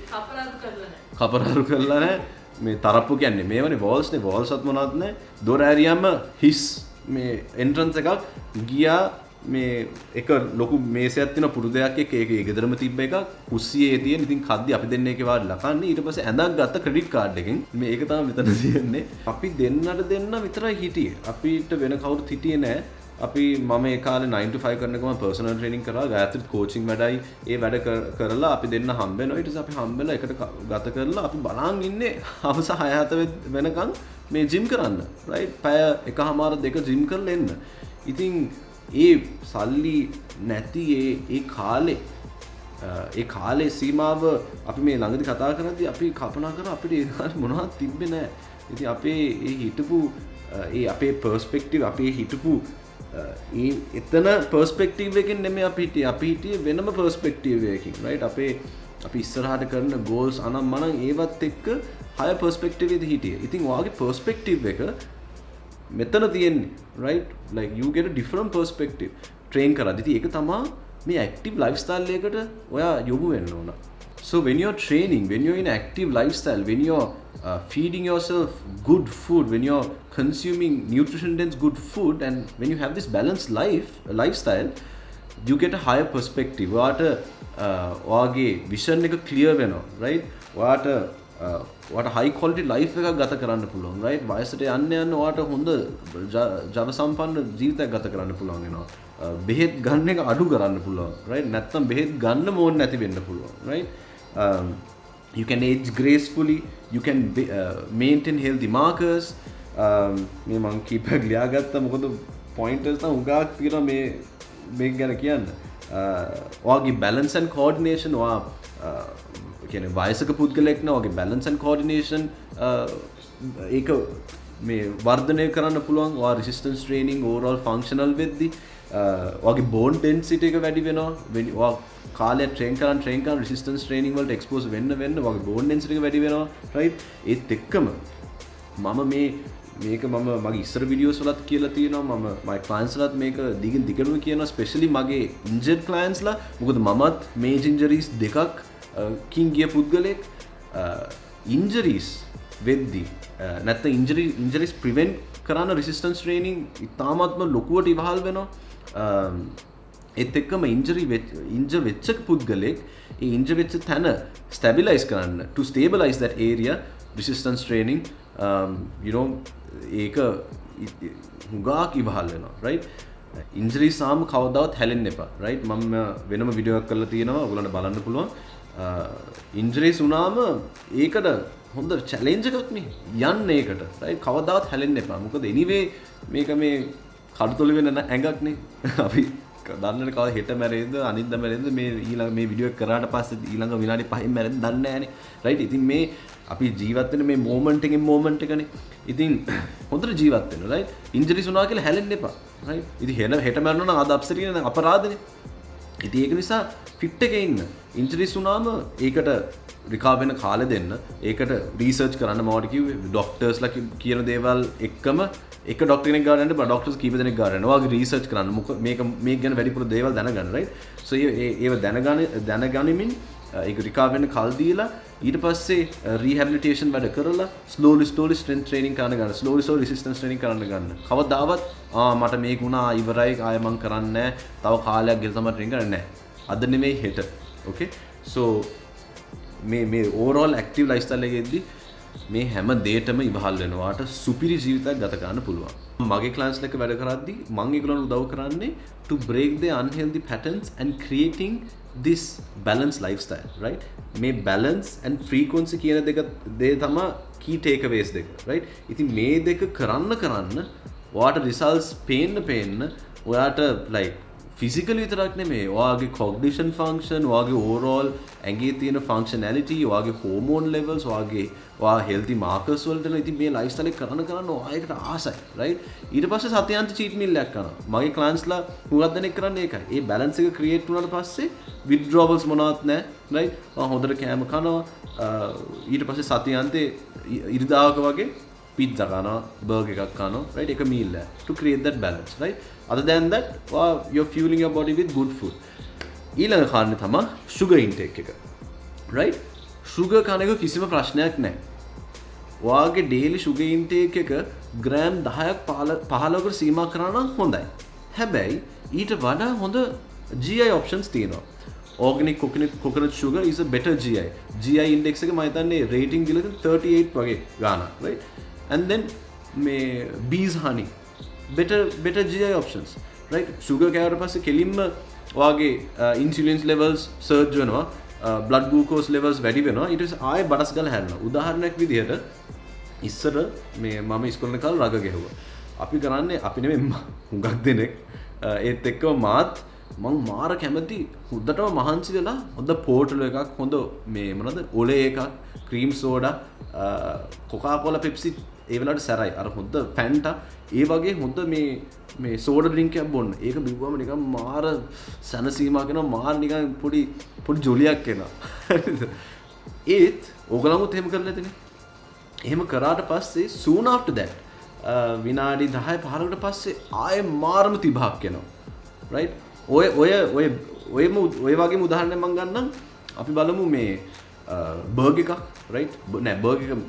කපරාරු කරලා නැහැ මේ තරප්පු කියන්නේ මේවනේ වෝල්ස් නේ වෝල්ස්ත් මොනවත් නැහැ දොර ඇරියම හිස් මේ එන්ට්‍රන්ස් එකක් ගියා මේ එක ලොකු මේසයක් තියෙන පුරු දෙයක් එක්ක ඒක ගෙදරම තිබ්බ එකක් කුස්සියේ තියෙන ඉතින් කද්දි අපි දෙන්න එකේ වාඩිලා කන්නේ ඊට පස්සේ ඇඳක් ගත්ත ක්‍රෙඩිට් කාඩ් එකෙන් මේ ඒක තමයි මෙතන තියෙන්නේ අපි දෙන්නට දෙන්න විතරයි හිටියේ අපිට වෙන කවුරුත් හිටියේ නැහැ අපි මම ඒ කාලේ 9 to 5 කරනකම පර්සනල් ට්‍රේනින් කරා ගායත්‍රිත් කෝචින් වැඩයි ඒ වැඩ කරලා අපි දෙන්න හම්බ වෙනවා ඊට පස්සේ අපි හම්බෙලා එකට ගත කරලා අපි බලන් ඉන්නේ හවස 6-7 වෙනකන් මේ ජිම් කරන්න රයිට් පැය එකමාර දෙක ජිම් කරලා එන්න. ඉතින් ඒ සල්ලි නැති ඒ කාලේ සීමාව අපි මේ ළඟදී කතා කරද්දී අපි කල්පනා කරා අපිට ඒ කාලේ මොනවද තිබ්බේ නැහැ. ඉතින් අපේ ඒ හිටපු අපේ පර්ස්පෙක්ටිව් අපේ හිටපු එතන පර්ස්පෙක්ටිව් එකකින් නෙමෙයි අපි හිටියේ වෙනම පර්ස්පෙක්ටිව් එකකින් right. අපි ඉස්සරහට කරන goals අනම්මනම් ඒවත් එක්ක higher perspective එකේ හිටියේ. ඉතින් ඔයාගේ perspective එක මෙතන තියෙන්නේ right like you get a different perspective train කරද්දී. ඉතින් ඒක තමයි මේ active lifestyle එකකට ඔයා යොමු වෙන්න ඕන. So when you're training, when you're in active lifestyle, when you're feeding yourself good food, when you're consuming nutrition dense good food and when you have this balanced lifestyle, you get a higher perspective. ඔයාගේ vision එක clear වෙනවා right. ඔයාට high quality life එකක් ගත කරන්න පුළුවන් right. වයසට යන්න ඔයාට හොඳ ජව සම්පන්න ජීවිතයක් ගත කරන්න පුළුවන් වෙනවා. බෙහෙත් ගන්න එක අඩු කරන්න පුළුවන් right. නැත්තම් බෙහෙත් ගන්න ඕනේ නැති වෙන්න පුළුවන් right. you can age gracefully, you can maintain healthy markers. මේ මං කීපයක් ලියාගත්තා මොකද pointers නම් උගාක් තියෙනවා මේක ගැන කියන්න. ඔයාගේ balance and coordination කියන්නේ වයසක පුද්ගලෙක් නම් ඔයාගේ balance and coordination ඒක මේ වර්ධනය කරන්න පුළුවන්. ඔයා resistance training overall functional වෙද්දී ඔයාගේ bone density එක වැඩි වෙනවා. ඔයා කාලයක් train කරන් resistance training වලට expose වෙන්න ඔයාගේ bone density එක වැඩි වෙනවා, right? ඒත් එක්කම මම මේක මගේ ඉස්සර videos වලත් කියලා තියෙනවා. මම my clients ලත් මේක දිගටම කියනවා, especially මගේ injured clients ලා. මොකද මමත් major injuries දෙකක් කින් ගිය පුද්ගලෙක්. injuries වෙද්දී නැත්නම් injuries prevent කරන්න resistance training ඉතාමත්ම ලොකුවට ඉවහල් වෙනවා. ඒත් එක්කම injure වෙච්ච පුද්ගලෙක් ඒ injure වෙච්ච තැන stabilize කරන්න, to stabilize that area, resistance training ඒක හුඟක් ඉවහල් වෙනවා, right? injuries සාම කවදාවත් හැලෙන්න එපා, right? මම වෙනම වීඩියෝ එකක් කරලා තියෙනවා, ඔයගොල්ලන්ට බලන්න පුළුවන්. injuries වුණාම ඒකට හොඳ challenge එකක් නේ යන්න ඒකට, right? කවදාවත් හැලෙන්න එපා. මොකද anyway මේක මේ කඩතොල වෙන ඇඟක් නේ. අපි දන්නනේ කවද හෙට මැරෙයිද අනිද්දා මැරෙයිද මේ ඊළඟ මේ වීඩියෝ එක කරාට පස්සේ ඊළඟ විනාඩි 5න් මැරෙයිද දන්නේ නැහනේ, right? ඉතින් මේ අපි ජීවත් වෙන මේ moment එකනේ. ඉතින් හොඳට ජීවත් වෙන්න, right? injuries වුණා කියලා හැලෙන්න එපා, right? ඉතින් හෙට මැරෙනවා නම් අද අප්සෙට් කියන නම් අපරාධනේ. ඉතින් ඒක නිසා fit එකේ ඉන්න. injuries වුණාම ඒකට recover වෙන කාලෙ දෙන්න. ඒකට research කරන්න මවට කිව්වේ doctorsලා කියන දේවල් එක්කම එක ડોක්ටර් කෙනෙක් ගාවට යන්න බෑ, ડોක්ටර්ස් කීප දෙනෙක් ගාවට යනවා. ඔයාගේ රිසර්ච් කරන්න. මේක ගැන වැඩිපුර දේවල් දැනගන්න, right? so ඒව දැනගනිමින් ඒක රිකවර් වෙන්න කල් දීලා ඊට පස්සේ rehabilitation වැඩ කරලා slowly strength training කරන්න ගන්න. slowly resistance training කරන්න ගන්න. කවදාවත් මට මේක වුණා ඉවරයි ආයෙ මං කරන්නේ නැහැ. තව කාලයක් ගිහලා තමයි train කරන්නේ නැහැ. අද නෙමෙයි හෙට. okay? so මේ overall active lifestyle එකේදී මේ හැම දෙයකම ඉවහල් වෙනවාට සුපිරි ජීවිතයක් ගත කරන්න පුළුවන්. මගේ clients ලක වැඩ කරද්දී මම ඒගොල්ලන්ට උදව් කරන්නේ to break the unhealthy patterns and creating this balanced lifestyle, right? මේ balance and frequency කියන දේ තමයි key takeaways දෙක, right? ඉතින් මේ දෙක කරන්න ඔයාට results පේන්න ඔයාට like physically විතරක් නෙමෙයි, ඔයාගේ cognition function, ඔයාගේ overall ඇඟේ තියෙන functionality, ඔයාගේ hormone levels, ඔයා healthy markers වලට ඉතින් මේ lifestyle එක කරන්න ඔයාලට ආසයි, right? ඊට පස්සේ සතියාන්ත cheat meal එකක් කරනවා. මගේ clients ලා හුඟක් දෙනෙක් කරන්නේ ඒකයි. ඒ balance එක create වුණාට පස්සේ withdrawals මොනවත් නැහැ, right? හොඳට කෑම කනවා. ඊට පස්සේ සතියාන්තේ ඉරිදාවක වගේ pizza කනවා, burger එකක් කනවා, right? එක meal එක to create that balance, right? Other than that, you're fueling your body with good food. ඊළඟ කාරණේ තමයි sugar intake එක, right? sugar කන එක කිසිම ප්‍රශ්නයක් නැහැ. ඔයාගේ daily sugar intake එක gram 10ක් 15කට සීමා කරා නම් හොඳයි. හැබැයි ඊට වඩා හොඳ GI options තියෙනවා. organic coconut sugar is a better GI. GI index එක මම හිතන්නේ rating දීලා 38 වගේ ගානක්, right? and then මේ bees honey better GI options, right? sugar කෑවට පස්සේ කෙලින්ම ඔයාගේ insulin levels surge වෙනවා, blood glucose levels වැඩි වෙනවා. ඊට පස්සේ ආයෙ බඩස් ගාලා හැරෙනවා. උදාහරණයක් විදිහට ඉස්සර මේ මම ඉස්කෝලේ කාලේ රග ගැහුවා. අපි කරන්නේ අපි නෙමෙයි හුඟක් දෙනෙක් ඒත් එක්කම මාත් මං මාර කැමති හොඳටම මහන්සි වෙලා හොඳ පෝටලෝ එකක්, හොඳ මේ මොනවද ඔලේ එකක්, ක්‍රීම් සෝඩා, කොකා කෝලා පෙප්සි ඒ වෙලාවට සැරයි. අර හොඳ ෆැන්ටා ඒ වගේ හොඳ මේ සෝඩා ඩ්‍රින්ක් එකක් බොන්න. ඒක බිව්වම නිකන් මාර සනසීමක් එනවා, මාර නිකන් පොඩි ජොලියක් එනවා. ඒත් ඕගලමුත් එහෙම කරලා නැතිනේ. එහෙම කරාට පස්සේ soon after that විනාඩි 10-15කට පස්සේ ආයෙ මාරම තිබහක් එනවා, right? ඔය වගේම උදාහරණයක් මම ගන්නම්. අපි බලමු මේ බර්ගර් එකක්, right? නෑ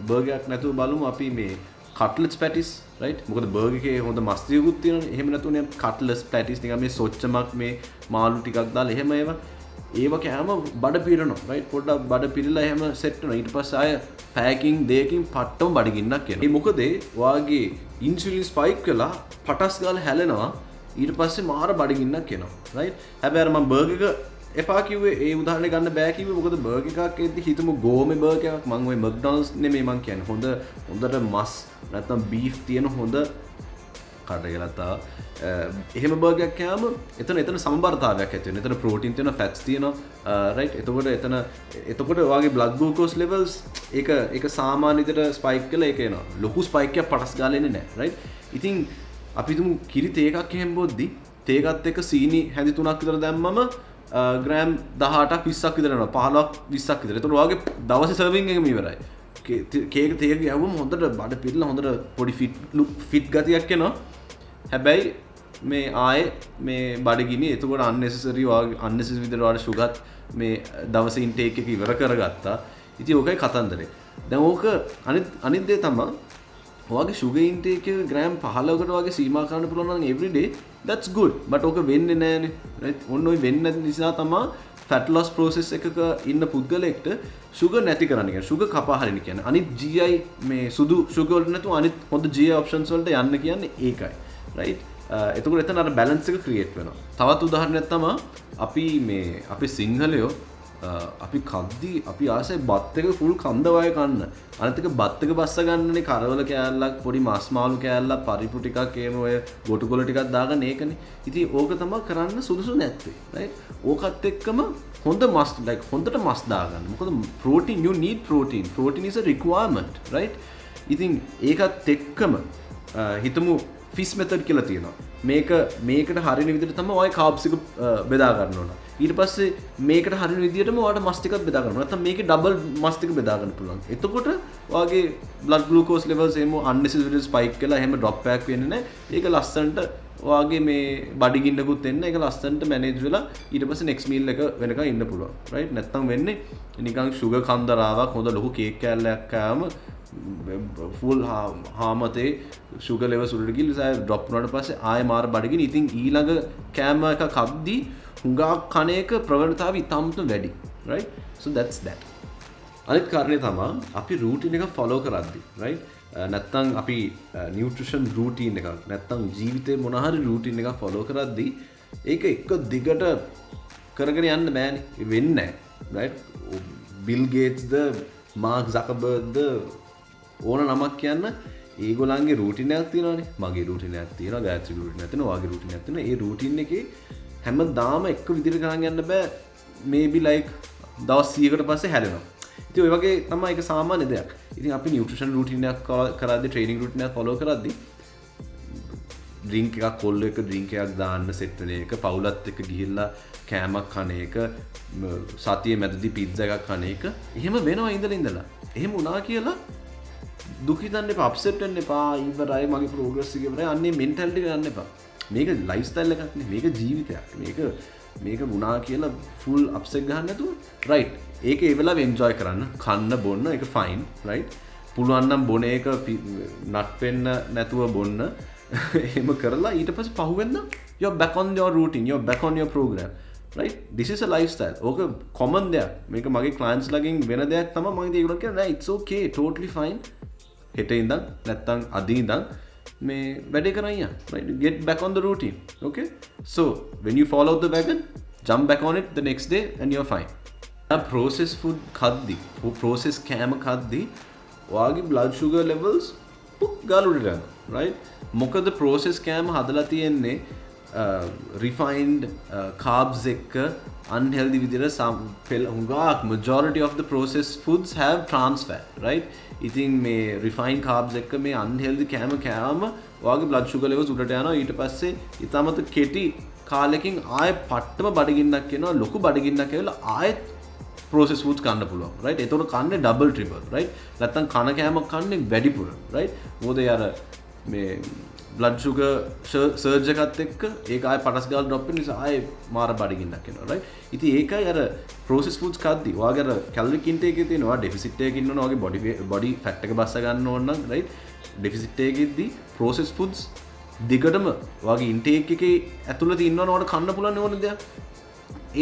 බර්ගර් එකක් නැතුව බලමු අපි මේ කට්ලට්ස් පැටිස්, right? මොකද බර්ගර් එකේ හොඳ මස් ටිකකුත් තියෙනවනේ. එහෙම නැතුනේ කට්ලට්ස් පැටිස් නිකන් මේ සොච්චමක් මේ මාළු ටිකක් දාලා එහෙම ඒව කෑම බඩ පිරෙනවා, right? පොඩ්ඩක් බඩ පිරিলা එහෙම සෙට් වෙනවා. ඊට පස්සේ ආය පැකින් දෙකකින් පට්ටම බඩගින්නක් එනවා. ඒ මොකද ඔයාගේ ඉන්සුලින් ස්පයික් වෙලා පටස් ගාලා හැලෙනවා. ඊට පස්සේ මාර බඩගින්නක් එනවා, right? හැබැයි අර මම බර්ගර් එක එපා කිව්වේ ඒ උදාහරණය ගන්න බෑ කිව්වේ මොකද බර්ගර් එකක් එද්දි හිතමු ගෝමේ බර්ගර් එකක් මම ওই මැක්ඩොනල්ඩ්ස් නෙමෙයි මං කියන්නේ හොඳට මස් නැත්නම් බීෆ් තියෙන හොඳ කඩේලතා එහෙම බර්ගර් එකක් කෑම එතන සමබරතාවයක් ඇති වෙනවා. එතන ප්‍රෝටීන් තියෙනවා, ෆැට්ස් තියෙනවා, රයිට්. එතකොට ඔයාගේ බ්ලඩ් ග්ලූකෝස් ලෙවල්ස් ඒක සාමාන්‍ය විදිහට ස්පයික් කරලා ඒක එනවා. ලොකු ස්පයික් එකක් පටස් ගාලා එන්නේ නැහැ, රයිට්. ඉතින් අපි තුමු කිරි තේ එකක් එහෙම බොද්දි තේකත් එක්ක සීනි හැඳි 3ක් විතර දැම්මම ග්‍රෑම් 18ක් 20ක් විතර යනවා. 15ක් 20ක් විතර. එතකොට ඔයාගේ දවසේ සර්විං එකම ඉවරයි. කේක් තේක ගැහුවම හොඳට බඩ පිරලා හොඳට පොඩි ෆිට් ගතියක් එනවා. හැබැයි මේ ආයේ මේ බඩගිනි එතකොට unnecessary විදිහට වල සුගර් මේ දවසේ ඉන්ටේක් එක ඉවර කරගත්තා. ඉතින් ඕකයි කතන්දරේ. දැන් ඕක අනිත් දේ තමයි ඔයාගේ sugar intake එක ග්‍රෑම් 15කට වගේ සීමා කරන්න පුළුවන් නම් every day that's good. but ඕක වෙන්නේ නැහැනේ. right? ඔන්න ඔය වෙන්නේ නැති නිසා තමයි fat loss process එකක ඉන්න පුද්ගලයෙක්ට sugar නැති කරන්න කියන්නේ. sugar කපා හරින්න කියන්නේ. අනිත් GI මේ සුදු sugar වලට නැතුව අනිත් හොඳ GI options වලට යන්න කියන්නේ ඒකයි. right? එතකොට එතන අර balance එක create වෙනවා. තවත් උදාහරණයක් තමයි අපි සිංහලයෝ අපි කද්දි අපි ආසයි බත් එක ෆුල් කන්ද වය කන්න. අනිත් එක බත් එක බස්ස ගන්නනේ කරවල කෑල්ලක් පොඩි මස් මාළු කෑල්ලක් පරිප්පු ටිකක් එහෙම ඔය ගොටුකොළ ටිකක් දාගන්න ඒකනේ. ඉතින් ඕක තමයි කරන්න සුදුසු නැත්තේ. right? ඕකත් එක්කම හොඳ මස් හොඳට මස් දාගන්න. මොකද protein you need protein. Protein is a requirement, right? ඉතින් ඒකත් එක්කම හිතමු fish method කියලා තියෙනවා. මේකට හරින විදිහට තමයි ඔය carbs එක බෙදා ගන්න ඕන. ඊට පස්සේ මේකට හරින විදිහටම ඔයාලට මස් ටිකක් බෙදා ගන්න ඕන. නැත්නම් මේකේ ඩබල් මස් ටික බෙදා ගන්න පුළුවන්. එතකොට ඔයාගේ blood glucose levels එහෙම unnecessary spike කරලා එහෙම drop back වෙන්නේ නැහැ. ඒක ලස්සනට ඔයාගේ මේ බඩගින්නකුත් එන්න ඒක ලස්සනට manage වෙලා ඊට පස්සේ next meal එක වෙනකන් ඉන්න පුළුවන්. right? නැත්නම් වෙන්නේ නිකන් sugar කන්දරාවක් හොඳ ලොකු කේක් කෑල්ලක් කෑම ෆුල් හාමතේ sugar level උඩට ගිහලා drop වුණාට පස්සේ ආයෙ මාර බඩගිනි. ඉතින් ඊළඟ කෑම එක කද්දී හුඟක් කණ එක ප්‍රවණතාවය ඉතාමත් වැඩි. right? so that's that. අනිත් කාරණේ තමයි අපි routine එක follow කරද්දී right? නැත්තම් අපි nutrition routine එකක් නැත්තම් ජීවිතේ මොන හරි routine එකක් follow කරද්දී ඒක එක දිගට කරගෙන යන්න බෑනේ. වෙන්නේ නැහැ. right? Bill Gates ද Mark Zuckerberg ද ඕන නමක් කියන්න ඒගොල්ලන්ගේ routine එකක් තියෙනවානේ. මගේ routine එකක් තියෙනවා, ගායත්‍රි routine එකක් තියෙනවා, වාගේ routine එකක් තියෙනවා. ඒ routine එකේ හැමදාම එක විදිහට කරන් යන්න බෑ. maybe like දවස් 100කට පස්සේ හැලෙනවා. ඉතින් ඔය වගේ තමයි ඒක සාමාන්‍ය දෙයක්. ඉතින් අපි nutrition routine එකක් කරද්දී training routine එකක් follow කරද්දී drink එකක් කොල්ල එක drink එකක් දාන්න set වෙන එක, පවුලත් එක්ක ගිහිල්ලා කෑමක් කන එක, සතියේ මැදදී pizza එකක් කන එක එහෙම වෙනවා ඉඳලා. එහෙම වුණා කියලා දුක හිතන්න එපා, අප්සෙට් වෙන්න එපා. ඉවරයි මගේ progress එක ඉවරයි. අන්නේ mentality එක ගන්න එපා. මේක lifestyle එකක් නේ. මේක ජීවිතයක්. මේක වුණා කියලා full upset ගහන්න නැතුව right. ඒක ඒ වෙලාවෙ enjoy කරන්න, කන්න බොන්න ඒක fine, right? පුළුවන් නම් බොන එක නට් වෙන්න නැතුව බොන්න. එහෙම කරලා ඊට පස්සේ පහුවෙන්ද you're back on your routine, you're back on your program. right? This is a lifestyle. ඕක common දෙයක්. මේක මගේ clients ලගෙන් වෙන දෙයක් තමයි මම ඉතින් ඒගොල්ලෝ කියන්නේ it's okay, totally fine. හෙට ඉඳන් නැත්තම් අද ඉඳන් මේ වැඩේ කරන් යන්න. right? Get back on the routine. okay? So when you fall out the wagon, jump back on it the next day and you're fine. processed food කද්දි, processed කෑම කද්දි ඔයාගේ blood sugar levels පුක් ගාලා උඩට යනවා. right? මොකද processed කෑම හදලා තියෙන්නේ refined carbs එක්ක unhealthy විදිහට හුඟක් majority of the processed foods have trans fat. right? ඉතින් මේ refined carbs එක්ක මේ unhealthy කෑම කෑවම ඔයාගේ blood sugar levels උඩට යනවා. ඊට පස්සේ ඊටමත කෙටි කාලෙකින් ආයෙ පට්ටම බඩගින්නක් එනවා. ලොකු බඩගින්නක් ඇවිල්ලා ආයෙත් processed foods කන්න පුළුවන්. right? ඒතකොට කන්නේ double triple. right? නැත්තම් කන කෑමක් කන්නේ වැඩිපුර. right? මොකද යාර මේ blood sugar surge එකත් එක්ක ඒක ආයෙ පටස් ගාලා drop වෙන නිසා ආයෙ මාර බඩගින්නක් එනවා. right? ඉතින් ඒකයි අර processed foods කද්දි ඔයාගේ අර calorie intake එකේ තියෙනවා deficit එකක ඉන්නවනේ ඔයාගේ body fat එක බස්ස ගන්න ඕන නම් right? deficit එකේදී processed foods දිගටම ඔයාගේ intake එකේ ඇතුළත ඉන්නවනේ ඔයාලට කන්න පුළුවන් ඕන දෙයක්.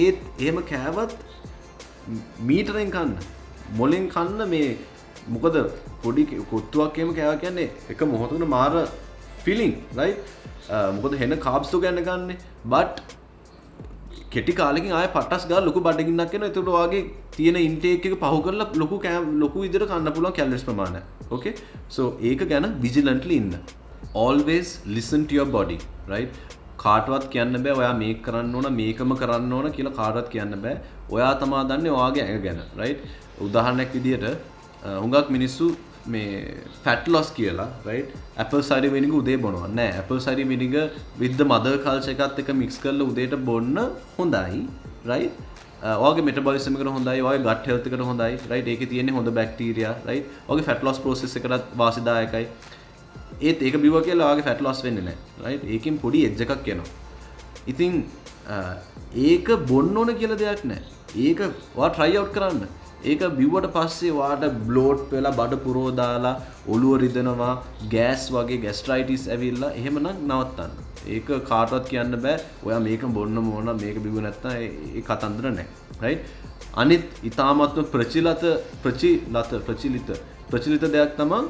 ඒත් එහෙම කෑවත් මීටරෙන් කන්න, මොලෙන් කන්න මේ මොකද පොඩි කොත්තුවක් එහෙම කෑවා කියන්නේ එක මොහොතකට මාර feeling, right? මොකද හෙන carbs તો ගන්න ගන්නෙ but කෙටි කාලෙකින් ආය පටස් ගාලා ලොකු බඩගින්නක් එනවා. ඒකට ඔයාගේ තියෙන ඉන්ටේක් එක පහු කරලා ලොකු විදිහට කන්න පුළුවන් කැලරිස් ප්‍රමාණය. okay so ඒක ගැන vigilantly ඉන්න. always listen to your body, right? කාටවත් කියන්න බෑ ඔයා මේක කරන්න ඕන මේකම කරන්න ඕන කියලා කාටවත් කියන්න බෑ. ඔයා තමා දන්නේ ඔයාගේ ඇඟ ගැන, right? උදාහරණයක් විදිහට හුඟක් මිනිස්සු මේ fat loss කියලා, right? apple cider vinegar උදේ බොනවා. නෑ, apple cider vinegar with the mother culture එකත් එක්ක mix කරලා උදේට බොන්න හොඳයි, right? ඔයාගේ metabolism එකට හොඳයි, ඔයාගේ gut health එකට හොඳයි, right? ඒකේ තියෙන්නේ හොඳ bacteria, right? ඔයාගේ fat loss process එකටත් වාසිදායකයි. ඒත් ඒක බිව්වා කියලා ඔයාගේ fat loss වෙන්නේ නැහැ, right? ඒකෙන් පොඩි edge එකක් එනවා. ඉතින් ඒක බොන්න ඕන කියලා දෙයක් නැහැ. ඒක ඔයා try out කරන්න. ඒක බිව්වට පස්සේ ඔයාට bloat වෙලා බඩ පුරව දාලා ඔළුව රිදෙනවා, gas වගේ gastritis ඇවිල්ලා එහෙමනම් නවත්තන්න. ඒක කාටවත් කියන්න බෑ. ඔයා මේක බොන්නම ඕන මේක බිව්ව නැත්නම් ඒ කතන්දර නැහැ, right? අනිත් ඊ타මත්ම ප්‍රචලිත දෙයක් තමයි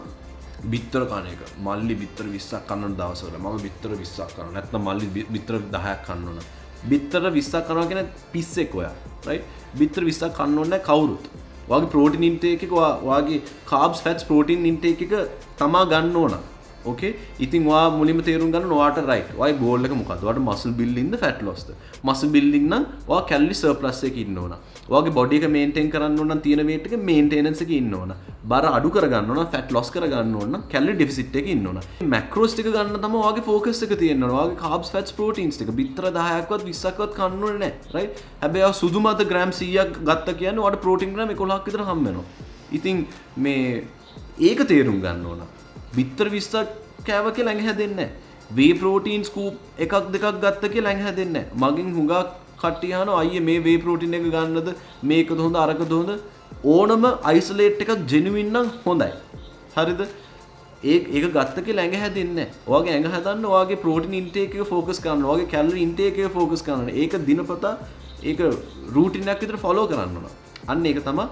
බිත්තර කන එක. මල්ලි බිත්තර 20ක් කන්න දවසවල මම බිත්තර 20ක් කරනවා. නැත්නම් මල්ලි බිත්තර 10ක් කන්න ඕන. බිත්තර 20ක් කරනවා කියන්නේ පිස්සෙක් ඔයා, right? බිත්තර 20ක් කන්න ඕනේ කවුරුත්. ඔයාගේ protein intake එක ඔයාගේ carbs fats protein intake එක තමා ගන්න ඕන. okay ඉතින් ඔයා මුලින්ම තේරුම් ගන්න ඔයාට right. ඔයාගේ goal එක මොකද්ද? ඔයාට muscle building ද fat loss ද? muscle building නම් ඔයා calorie surplus එකක ඉන්න ඕන. ඔයාගේ body එක maintain කරන්න ඕන නම් තියෙන weight එක maintenance එකේ ඉන්න ඕන. බර අඩු කරගන්න ඕන, fat loss කරගන්න ඕන නම් calorie deficit එකේ ඉන්න ඕන. macros ටික ගන්න තමයි ඔයාගේ focus එක තියෙන්න ඕන. ඔයාගේ carbs fats proteins ටික බිත්තර 10ක්වත් 20ක්වත් කන්න ඕනේ නැහැ, right? හැබැයි ඔයා සුදු මත gram 100ක් ගත්ත කියන්නේ ඔයාට protein gram 11ක් විතර හම්බ වෙනවා. ඉතින් මේ ඒක තේරුම් ගන්න ඕන. බිත්තර 20ක් කෑව කියලා ඇඟ හැදෙන්නේ නැහැ. whey protein scoop එකක් දෙකක් ගත්ත කියලා ඇඟ හැදෙන්නේ නැහැ. මගෙන් හුඟක් කට්ටිය අහනවා අයියේ මේ whey protein එක ගන්නද මේකද හොඳ අරකද හොඳ? ඕනම isolate එකක් genuine නම් හොඳයි. හරිද? ඒක ගත්ත කියලා ඇඟ හැදෙන්නේ නැහැ. ඔයාගේ ඇඟ හදන්න ඔයාගේ protein intake එක focus කරන්න. ඔයාගේ calorie intake එක focus කරන්න. ඒක දිනපතා ඒක routine එකක් විතර follow කරන්න ඕන. අන්න ඒක තමයි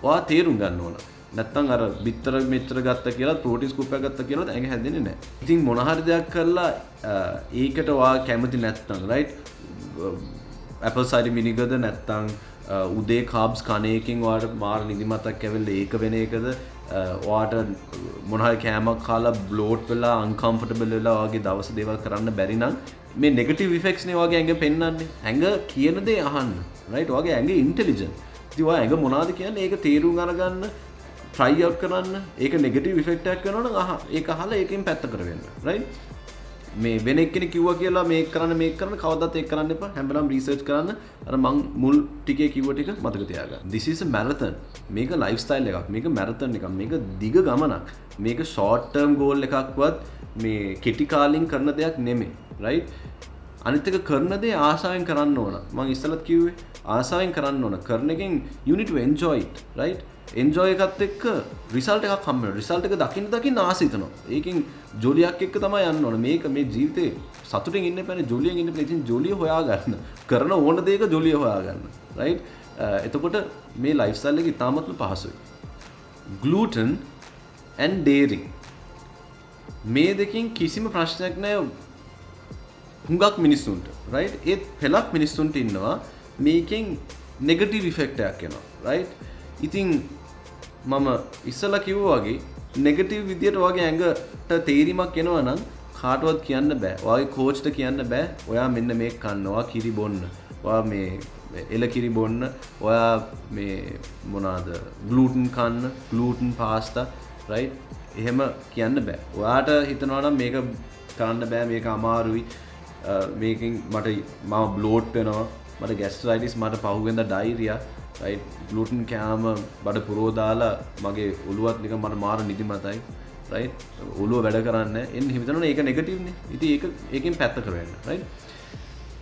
ඔයා තේරුම් ගන්න ඕන. නැත්තම් අර බිත්තර මෙච්චර ගත්ත කියලා ප්‍රෝටීන් ස්කූප් එකක් ගත්ත කියලා ඇඟ හැදෙන්නේ නැහැ. ඉතින් මොන හරි දෙයක් කරලා ඒකට ඔයා කැමති නැත්තම් right apple cider vinegar ද නැත්තම් උදේ carbs කන එකකින් ඔයාට මාර නිදිමතක් ඇවිල්ලා ඒක වෙන එකද ඔයාට මොන හරි කෑමක් කාලා bloat වෙලා uncomfortable වෙලා ඔයාගේ දවස් දේවල් කරන්න බැරි නම් මේ negative effects නේ ඔයාගේ ඇඟ පෙන්වන්නේ. ඇඟ කියන දේ අහන්න right ඔයාගේ ඇඟ intelligent. ඉතින් ඔයා ඇඟ මොනවද කියන්නේ ඒක තේරුම් අරගන්න try out කරන්න. ඒක negative effect එකක් වෙනවනම් ඒක අහලා ඒකෙන් පැත්තකට වෙන්න, right? මේ වෙන එක්කෙනෙක් කිව්වා කියලා මේක කරන්න කවදාවත් ඒක කරන්න එපා. හැමදාම research කරන්න. අර මං මුල් ටිකේ කිව්ව ටික මතක තියාගන්න. This is a marathon. මේක lifestyle එකක්. මේක marathon එකක්. මේක දිග ගමනක්. මේක short term goal එකක්වත් මේ කෙටි කාලින් කරන දෙයක් නෙමෙයි, right? අනිත් එක කරන දේ ආසාවෙන් කරන්න ඕන. මං ඉස්සෙල්ලත් කිව්වේ ආසාවෙන් කරන්න ඕන. කරන එකෙන් you need to enjoy it, right? එන්ජොය එකත් එක්ක රිසල්ට් එකක් හම්බ වෙනවා. රිසල්ට් එක දකින්න ආස හිතනවා. ඒකෙන් ජොලියක් එක්ක තමයි යන්න ඕන. මේක මේ ජීවිතේ සතුටින් ඉන්න එපානේ, ජොලියෙන් ඉන්න එපා. ඉතින් ජොලිය හොයාගන්න. කරන ඕන දෙයක ජොලිය හොයාගන්න. right? එතකොට මේ ලයිෆ්ස්ටයිල් එක ඉතාමත්ම පහසුයි. gluten and dairy මේ දෙකෙන් කිසිම ප්‍රශ්නයක් නැහැ හුඟක් මිනිස්සුන්ට. right? ඒත් පෙලක් මිනිස්සුන්ට ඉන්නවා මේකෙන් negative effect එකක් එනවා. right? ඉතින් මම ඉස්සලා කිව්වා වගේ නෙගටිව් විදියට ඔයාගේ ඇඟට තේරීමක් එනවා නම් කාටවත් කියන්න බෑ. ඔයාගේ කෝච්ට කියන්න බෑ. ඔයා මෙන්න මේක කන්න. ඔයා කිරි බොන්න. ඔයා මේ එල කිරි බොන්න. ඔයා මේ මොනවාද ග්ලූටන් කන්න. ග්ලූටන් පාස්තා. right? එහෙම කියන්න බෑ. ඔයාට හිතනවා නම් මේක කරන්න බෑ. මේක අමාරුයි. මේකෙන් මම බ්ලෝට් වෙනවා. මට gastritis මට පහුවෙන්ද diarrhea. right? gluten කෑම බඩ පුරව දාලා මගේ ඔළුවත් නිකන් මට මාර නිදිමතයි, right? ඔළුව වැඩ කරන්නේ නැහැ. එන්න හිතනවනේ ඒක නෙගටිව් නේ. ඉතින් ඒකෙන් පැත්තකට වෙන්න, right?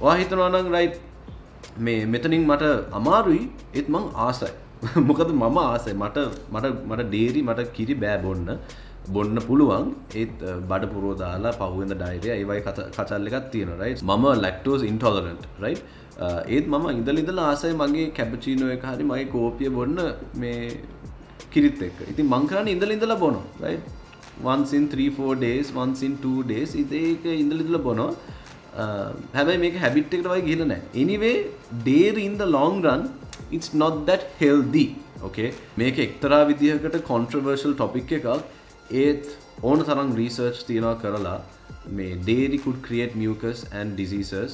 ඔයා හිතනවා නම් right මේ මෙතනින් මට අමාරුයි ඒත් මං ආසයි. මොකද මම ආසයි. මට ඩේරි මට කිරි බෑ බොන්න පුළුවන්. ඒත් බඩ පුරව දාලා පහුවෙන්ද diarrhea ඒ වගේ කචල් එකක් තියෙනවා, right? මම lactose intolerant, right? ඒත් මම ඉඳලා ආසයි මගේ කැපචිනෝ එක හරි මගේ කෝපිය බොන්න මේ කිරිත් එක්ක. ඉතින් මං කරන්නේ ඉඳලා බොනවා, right? once in 3-4 days, once in 2 days. ඒක ඉඳලා බොනවා. හැබැයි මේක හැබිට් එකට වගේ ගිහිල්ලා නැහැ. anyway dairy in the long run it's not that healthy. okay මේක එක්තරා විදිහකට controversial topic එකක්. ඒත් ඕන තරම් research තියනවා කරලා මේ dairy could create mucus and diseases.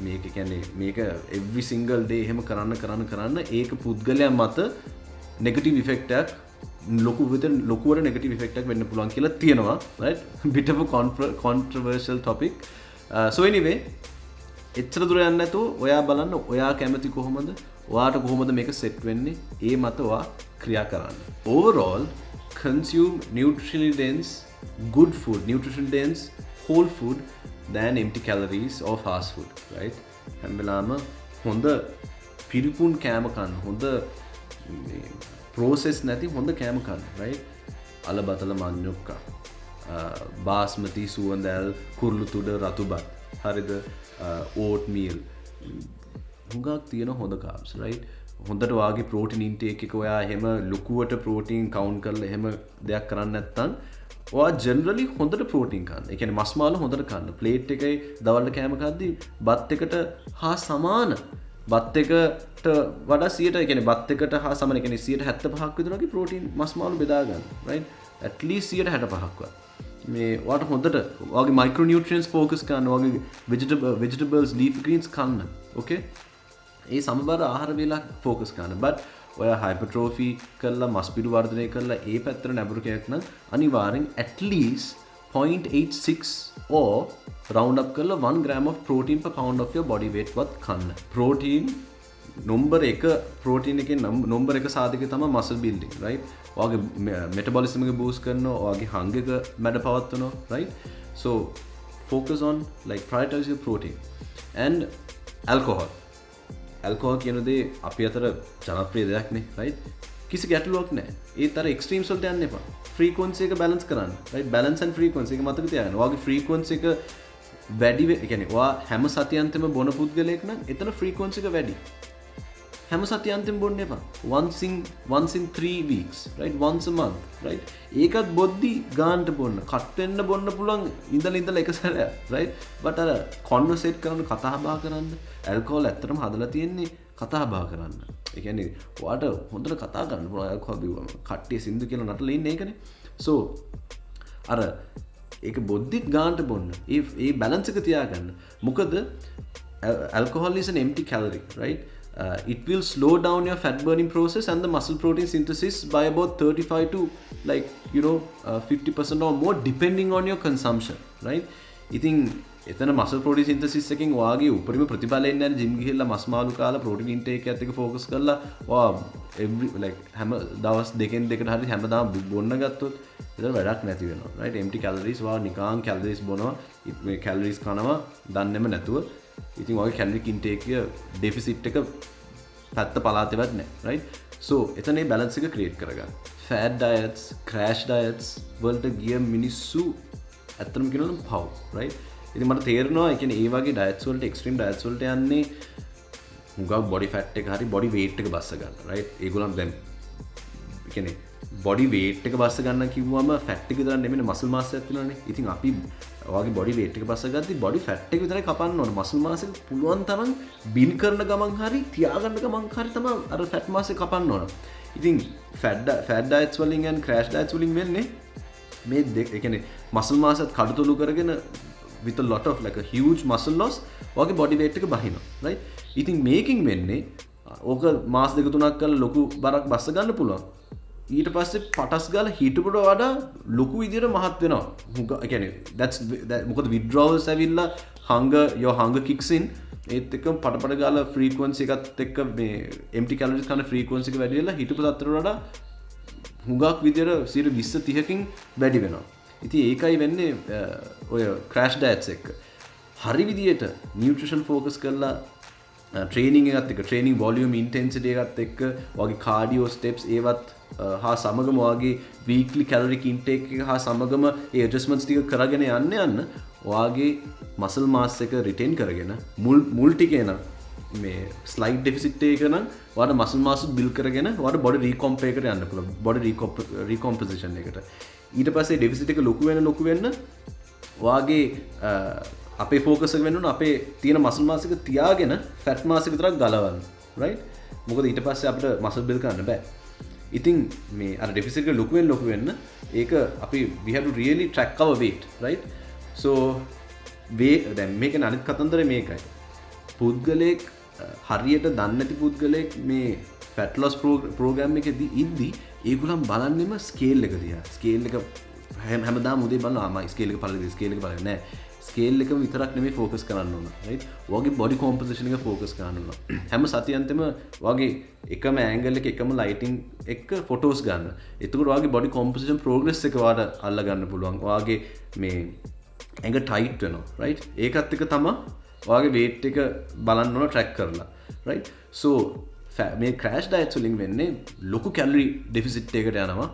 මේක කියන්නේ මේක every single day එහෙම කරන්න ඒක පුද්ගලයන් මත negative effect එකක් ලොකුවට negative effect එකක් වෙන්න පුළුවන් කියලා තියෙනවා. right bit of a controversial topic. So anyway එච්චර දුර යන්නේ නැතුව ඔයා බලන්න ඔයා කැමති කොහොමද ඔයාට කොහොමද මේක සෙට් වෙන්නේ ඒ මත ඔයා ක්‍රියා කරන්න. overall consume nutritionally dense good food, nutritionally dense whole food than empty calories or fast food. right හැම වෙලාවම හොඳ පිරිපුන් කෑම කන්න, හොඳ process නැති හොඳ කෑම කන්න. right අලබතල මඤ්ඤොක්කා, බාස්මති සුවඳල්, කුරුළු තුඩ, රතුබත්, හරිද, oat meal, හුඟක් තියෙන හොඳ carbs. right හොඳට වාගේ protein intake එක ඔයා එහෙම ලොකුවට protein count කරලා එහෙම දෙයක් කරන්නේ නැත්නම් ඔයා generally හොඳට protein කන්න. ඒ කියන්නේ මස් මාළු හොඳට කන්න. plate එකේ දවල්ට කෑම කද්දී බත් එකට හා සමාන බත් එකට වඩා 100ට, ඒ කියන්නේ බත් එකට හා සමාන, ඒ කියන්නේ 75ක් විතර වගේ protein මස් මාළු බෙදා ගන්න. right at least 65ක් වත් මේ ඔයාට හොඳට ඔයාගේ micronutrients focus කරන්න, ඔයාගේ vegetables leaf greens කන්න. okay ඒ සමබර ආහාර වේලා focus කරන්න. but ඔයා hypertrophy කරලා මස් පිඩු වර්ධනය කරලා ඒ පැත්තට නැඹුරු කෙනෙක් නම් අනිවාර්යෙන් at least 0.86 or round up කරලා 1 gram of protein per pound of your body weight වත් කන්න. protein number 1 protein එකේ number 1 සාධකය තමයි muscle building. right ඔයාගේ metabolism එක boost කරනවා, ඔයාගේ hunger එක මැඩ පවත්වනවා. right so focus on like prioritize your protein. and alcohol කියන දේ අපි අතර ජනප්‍රිය දෙයක් නේ. right කිසි ගැටලුවක් නැහැ. ඒත් අර එක්ස්ට්‍රීම්ස් වලට යන්න එපා. frequency එක balance කරන්න. right balance and frequency එක මතක තියාගන්න. ඔයාගේ frequency එක වැඩි ඒ කියන්නේ ඔයා හැම සතියන්තෙම බොන පුද්ගලයෙක් නම් එතන frequency එක වැඩි. හැම සතියන්තෙම බොන්න එපා. once in 3 weeks. right once a month. right ඒකත් බොද්දි ගානට බොන්න. කට් වෙන්න බොන්න පුළුවන් ඉඳලා එක සැරයක්. right but අර conversate කරන කතා බහ කරන්න alcohol ඇත්තටම හදලා තියෙන්නේ කතා බහ කරන්න. ඒ කියන්නේ ඔයාට හොඳට කතා කරන්න පුළුවන් alcohol බිව්වම. කට්ටිය සින්දු කියලා නටලා ඉන්නේ ඒකනේ. so අර ඒක බොද්දිත් ගානට බොන්න. ඒ balance එක තියාගන්න. මොකද alcohol is an empty calorie. right it will slow down your fat burning process and the muscle protein synthesis by about 35 to 50% or more depending on your consumption. right ඉතින් එතන muscle protein synthesis එකෙන් ඔයාගේ උපරිම ප්‍රතිඵල එන්නේ නැහැ. Gym ගිහිල්ලා මස් මාළු කාලා protein intake එකත් එක්ක focus කරලා ඔයා every හැම දවස් දෙකෙන් දෙකට හරි හැමදාම බොන්න ගත්තොත් ඒතර වැඩක් නැති වෙනවා. right empty calories ඔයා නිකන් calories බොනවා, මේ calories කනවා දන්නේම නැතුව. ඉතින් ඔයාගේ caloric intake එක deficit එක පැත්ත පලාතේවත් නැහැ. right so එතන මේ balance එක create කරගන්න. fad diets, crash diets වලට ගිය මිනිස්සු ඇත්තටම කියනවා නම් පව්. right ඉතින් මට තේරෙනවා ඒ කියන්නේ ඒ වගේ diets වලට extreme diets වලට යන්නේ මුගක් body fat එක හරි body weight එක බස්ස ගන්න. right ඒගොල්ලන් දැන් ඒ කියන්නේ body weight එක බස්ස ගන්න කිව්වම fat එක විතර නෙමෙයි muscle mass එකක් තියෙනවානේ. ඉතින් අපි ඔයාගේ body weight එක බස්ස ගත්තී body fat එක විතරයි කපන්න ඕන. muscle mass එක පුළුවන් තරම් බින් කරන ගමන් හරි තියාගන්න ගමන් හරි තමයි අර fat mass එක කපන්න ඕන. ඉතින් fat diets වලින් and crash diets වලින් වෙන්නේ මේ දෙක ඒ කියන්නේ muscle mass එකත් කඩතොළු කරගෙන with a lot of like a huge muscle loss ඔයාගේ body weight එක බහිනවා. right ඉතින් මේකින් වෙන්නේ ඕක මාස දෙක තුනක් කරලා ලොකු බරක් බස්ස ගන්න පුළුවන්. ඊට පස්සේ පටස් ගාලා හිටපුවට වඩා ලොකු විදියට මහත් වෙනවා. ඒ කියන්නේ that's මොකද withdrawals ඇවිල්ලා your hunger kicks in. ඒත් එක්කම පටපට ගාලා frequency එකත් එක්ක මේ empty calories කරන frequency එක වැඩි වෙලා හිටපු තත්ත්වයට වඩා හුඟක් විදියට 20 30කින් වැඩි වෙනවා. ඉතින් ඒකයි වෙන්නේ ඔය crash diets එක. හරි විදියට nutrition focus කරලා training එකත් එක්ක training volume intensity එකත් එක්ක ඔයාගේ cardio steps ඒවත් හා සමගම ඔයාගේ weekly caloric intake එක හා සමගම ඒ adjustments ටික කරගෙන යන්න ඔයාගේ muscle mass එක retain කරගෙන මුල් ටිකේ නම් මේ slight deficit එක නම් ඔයාට muscle mass build කරගෙන ඔයාට body recomp එකට යන්න පුළුවන්. body recomposition එකට. ඊට පස්සේ deficit එක ලොකු වෙන්න ඔයාගේ අපේ ෆෝකස් එක වෙන්න ඕන අපේ තියෙන මසල් මාස් එක තියාගෙන ෆැට් මාස් එක විතරක් ගලවන්න right මොකද ඊට පස්සේ අපිට මසල් බිල්ඩ් කරන්න බෑ ඉතින් මේ අර ඩෙෆිසිට් එක ලොකු වෙන්න ඒක අපි we have to really track our weight right so දැන් මේක අනිත් කතන්දරේ මේකයි පුද්ගලයෙක් හරියට දන්නේ නැති පුද්ගලයෙක් මේ ෆැට් ලොස් ප්‍රෝග්‍රෑම් එකේදී ඉද්දි ඒගොල්ලන් බලන්නෙම ස්කේල් එක දිහා ස්කේල් එක හැමදාම උදේ බලනවා මම ස්කේල් එක බලන්නේ නෑ ස්කේල් එක විතරක් නෙමෙයි ફોකස් කරන්න ඕන right ඔයගේ බොඩි කොම්පොසිෂන් එක ફોකස් කරන්න ඕන හැම සතියෙන්තම ඔයගේ එකම ඇන්ගල් එක එකම ලයිටින් එක ෆොටෝස් ගන්න එතකොට ඔයගේ බොඩි කොම්පොසිෂන් ප්‍රෝග්‍රස් එක ඔයාලට අල්ල ගන්න පුළුවන් ඔයගේ මේ ඇඟ ටයිට් වෙනවා right ඒකත් එක තමයි ඔයාගේ weight එක බලන්න ඕන track කරලා right so මේ crash diets වලින් වෙන්නේ ලොකු calorie deficit එකකට යනවා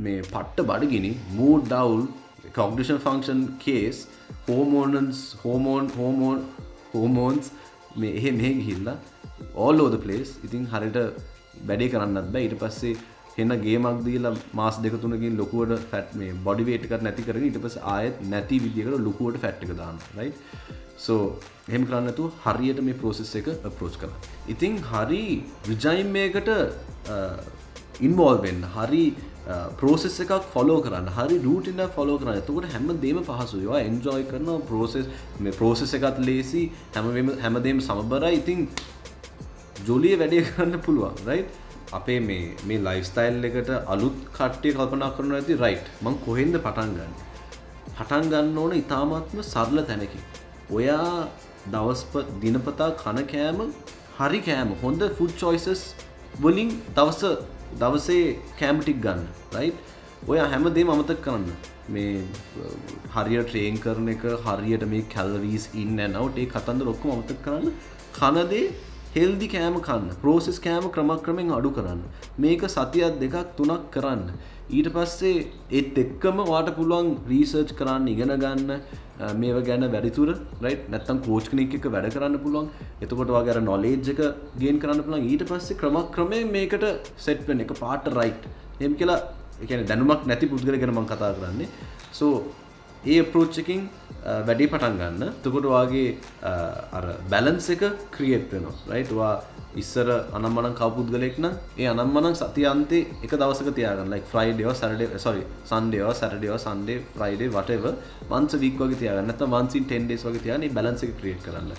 මේ පට්ට බඩගිනි mood down cognition function case hormones මේ ගිහිල්ලා all over the place ඉතින් හරියට වැඩේ කරන්නත් බෑ ඊට පස්සේ එන ගේමක් දීලා මාස් දෙක තුනකින් ලොකුවට ෆැට් මේ බොඩි weight එකක් නැති කරගෙන ඊට පස්සේ ආයෙත් නැති විදියකට ලොකුවට ෆැට් එක දානවා right so එහෙම කරන්නේ නැතුව හරියට මේ process එක approach කරන්න. ඉතින් හරි regime එකකට involve වෙන්න හරි process එකක් follow කරන්න හරි routine එකක් follow කරන්න. එතකොට හැමදේම පහසුයි. ඔයා enjoy කරන process එකත් ලේසි හැමදේම සමබරයි. ඉතින් ජොලිය වැඩේ කරන්න පුළුවන් right අපේ මේ ලයිෆ්ස්ටයිල් එකට අලුත් කට්ටිය කල්පනා කරනවා ඇති right මං කොහෙන්ද පටන් ගන්න ඕන ඉතාමත්ම සරල තැනකින් ඔයා දිනපතා කන කෑම හරි කෑම හොඳ food choices වලින් දවසේ කෑම ටික ගන්න right ඔයා හැමදේම අමතක කරන්න මේ හරියට ට්‍රේන් කරන එක හරියට මේ calories in and out ඒ කතන්දර ඔක්කොම අමතක කරන්න කන දේ හෙල්දි කෑම කන්න ප්‍රෝසෙස් කෑම ක්‍රමක්‍රමෙන් අඩු කරන්න මේක සතියක් දෙකක් තුනක් කරන්න ඊට පස්සේ ඒත් එක්කම ඔයාට පුළුවන් රිසර්ච් කරන්න ඉගෙන ගන්න මේව ගැන වැඩිතුර රයිට් නැත්තම් කෝච් කෙනෙක් එක්ක වැඩ කරන්න පුළුවන් එතකොට ඔයාගේ අර නොලෙජ් එක ගේන් කරන්න පුළුවන් ඊට පස්සේ ක්‍රමක්‍රමයෙන් මේකට සෙට් වෙන්න එක පාට රයිට් එහෙම කියලා ඒ කියන්නේ දැනුමක් නැති පුද්ගලයෙක් ගැන මම කතා කරන්නේ so ඒ approach එකකින් වැඩි පටන් ගන්න. එතකොට ඔයාගේ අර balance එක create වෙනවා. right? ඔයා ඉස්සර අනම්මනම් කව පුද්ගලෙක් නම් ඒ අනම්මනම් සතියාන්තේ එක දවසක තියාගන්න. like Friday or Saturday Sunday or Saturday or Sunday Friday whatever once a week වගේ තියාගන්න. නැත්නම් once in 10 days වගේ තියාගෙන මේ balance එක create කරන්න.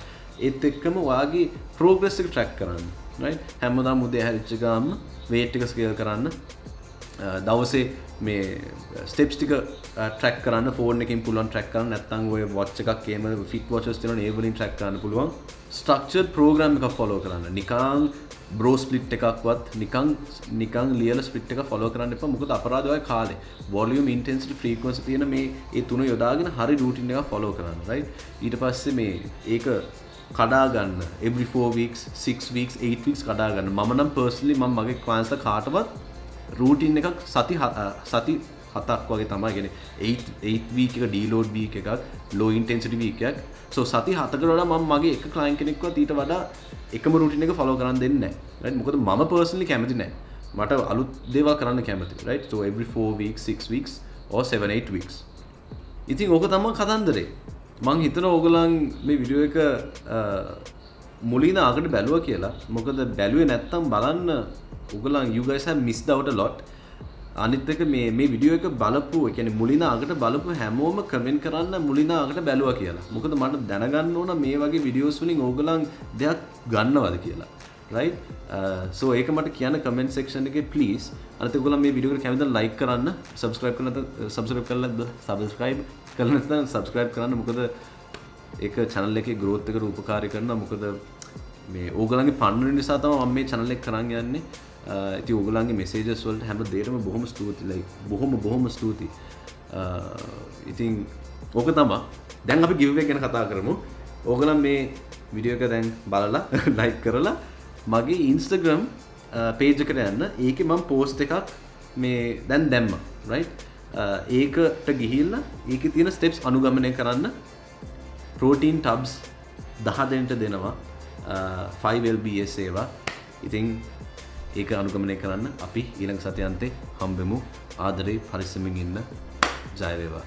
ඒත් එක්කම ඔයාගේ progress එක track කරන්න. right? හැමදාම උදේ හැරිච්ච ගාම weight එක scale කරන්න. දවසේ මේ ස්ටෙප්ස් ටික ට්‍රැක් කරන්න ෆෝන් එකකින් පුළුවන් ට්‍රැක් කරන්න නැත්නම් ඔය වොච් එකක් එහෙම ෆිට් වොචස් තියෙනවා ඒ වලින් ට්‍රැක් කරන්න පුළුවන් ස්ට්‍රක්චර්ඩ් ප්‍රෝග්‍රෑම් එකක් ෆලෝ කරන්න නිකන් බ්‍රෝ ස්ප්ලිට් එකක්වත් නිකන් ලියලා ස්ප්ලිට් එක ෆලෝ කරන්න එපා මොකද අපරාධ ඔය කාලේ වොලියුම් ඉන්ටෙන්සිටි ෆ්‍රීකවන්සි තියෙන මේ ඒ තුන යොදාගෙන හරි රූටින් එකක් ෆලෝ කරන්න right ඊට පස්සේ මේ ඒක කඩා ගන්න every 4 weeks 6 weeks 8 weeks කඩා ගන්න මම නම් personally මම මගේ clients ලා කාටවත් රූටින් එකක් සති 7ක් වගේ තමයි කියන්නේ 8 week එක deload week එකක් low intensity week එකක් so සති 7කට වඩා මම මගේ එක client කෙනෙක්වත් ඊට වඩා එකම රූටින් එක follow කරන්න දෙන්නේ නැහැ right මොකද මම personally කැමති නැහැ මට අලුත් දේවල් කරන්න කැමතියි right so every 4 weeks 6 weeks or 7-8 weeks ඉතින් ඕක තමයි කතන්දරේ මං හිතනවා ඕගොල්ලන් මේ වීඩියෝ එක මුලින් අගට බැලුවා කියලා මොකද බැලුවේ නැත්තම් බලන්න ඕගොල්ලන් you guys have missed out a lot අනිත් එක මේ වීඩියෝ එක බලපු ඒ කියන්නේ මුලින් අගට බලපු හැමෝම කමෙන්ට් කරන්න මුලින් අගට බැලුවා කියලා මොකද මට දැනගන්න ඕන මේ වගේ වීඩියෝස් වලින් ඕගොල්ලන් දෙයක් ගන්නවද කියලා right so ඒක මට කියන්න comment section එකේ please අනිත් ඔයගොල්ලන් මේ වීඩියෝ එකට කැමතිද like කරන්න subscribe කරන්න නැත්නම් subscribe කරන්න මොකද ඒක channel එකේ growth එකට උපකාරී කරනවා මොකද මේ ඕගොල්ලන්ගේ පන්නර නිසා තමයි මම මේ channel එක කරන් යන්නේ ඉතින් ඕගොල්ලන්ගේ messages වලට හැම දෙයකම බොහොම ස්තුතියි like බොහොම ස්තුතියි ඉතින් ඕක තමයි දැන් අපි giveaway ගැන කතා කරමු ඕගොල්ලන් මේ වීඩියෝ එක දැන් බලලා like කරලා මගේ Instagram page එකට යන්න ඒකේ මම post එකක් මේ දැන් දැම්මා right ඒකට ගිහිල්ලා ඒකේ තියෙන steps අනුගමනය කරන්න protein tubs 10 දෙනෙක්ට දෙනවා 5 lbs ඒවා ඉතින් ඒක අනුගමනය කරන්න අපි ඊළඟ සතියාන්තේ හම්බෙමු ආදරේ පරිස්සමින් ඉන්න ජය වේවා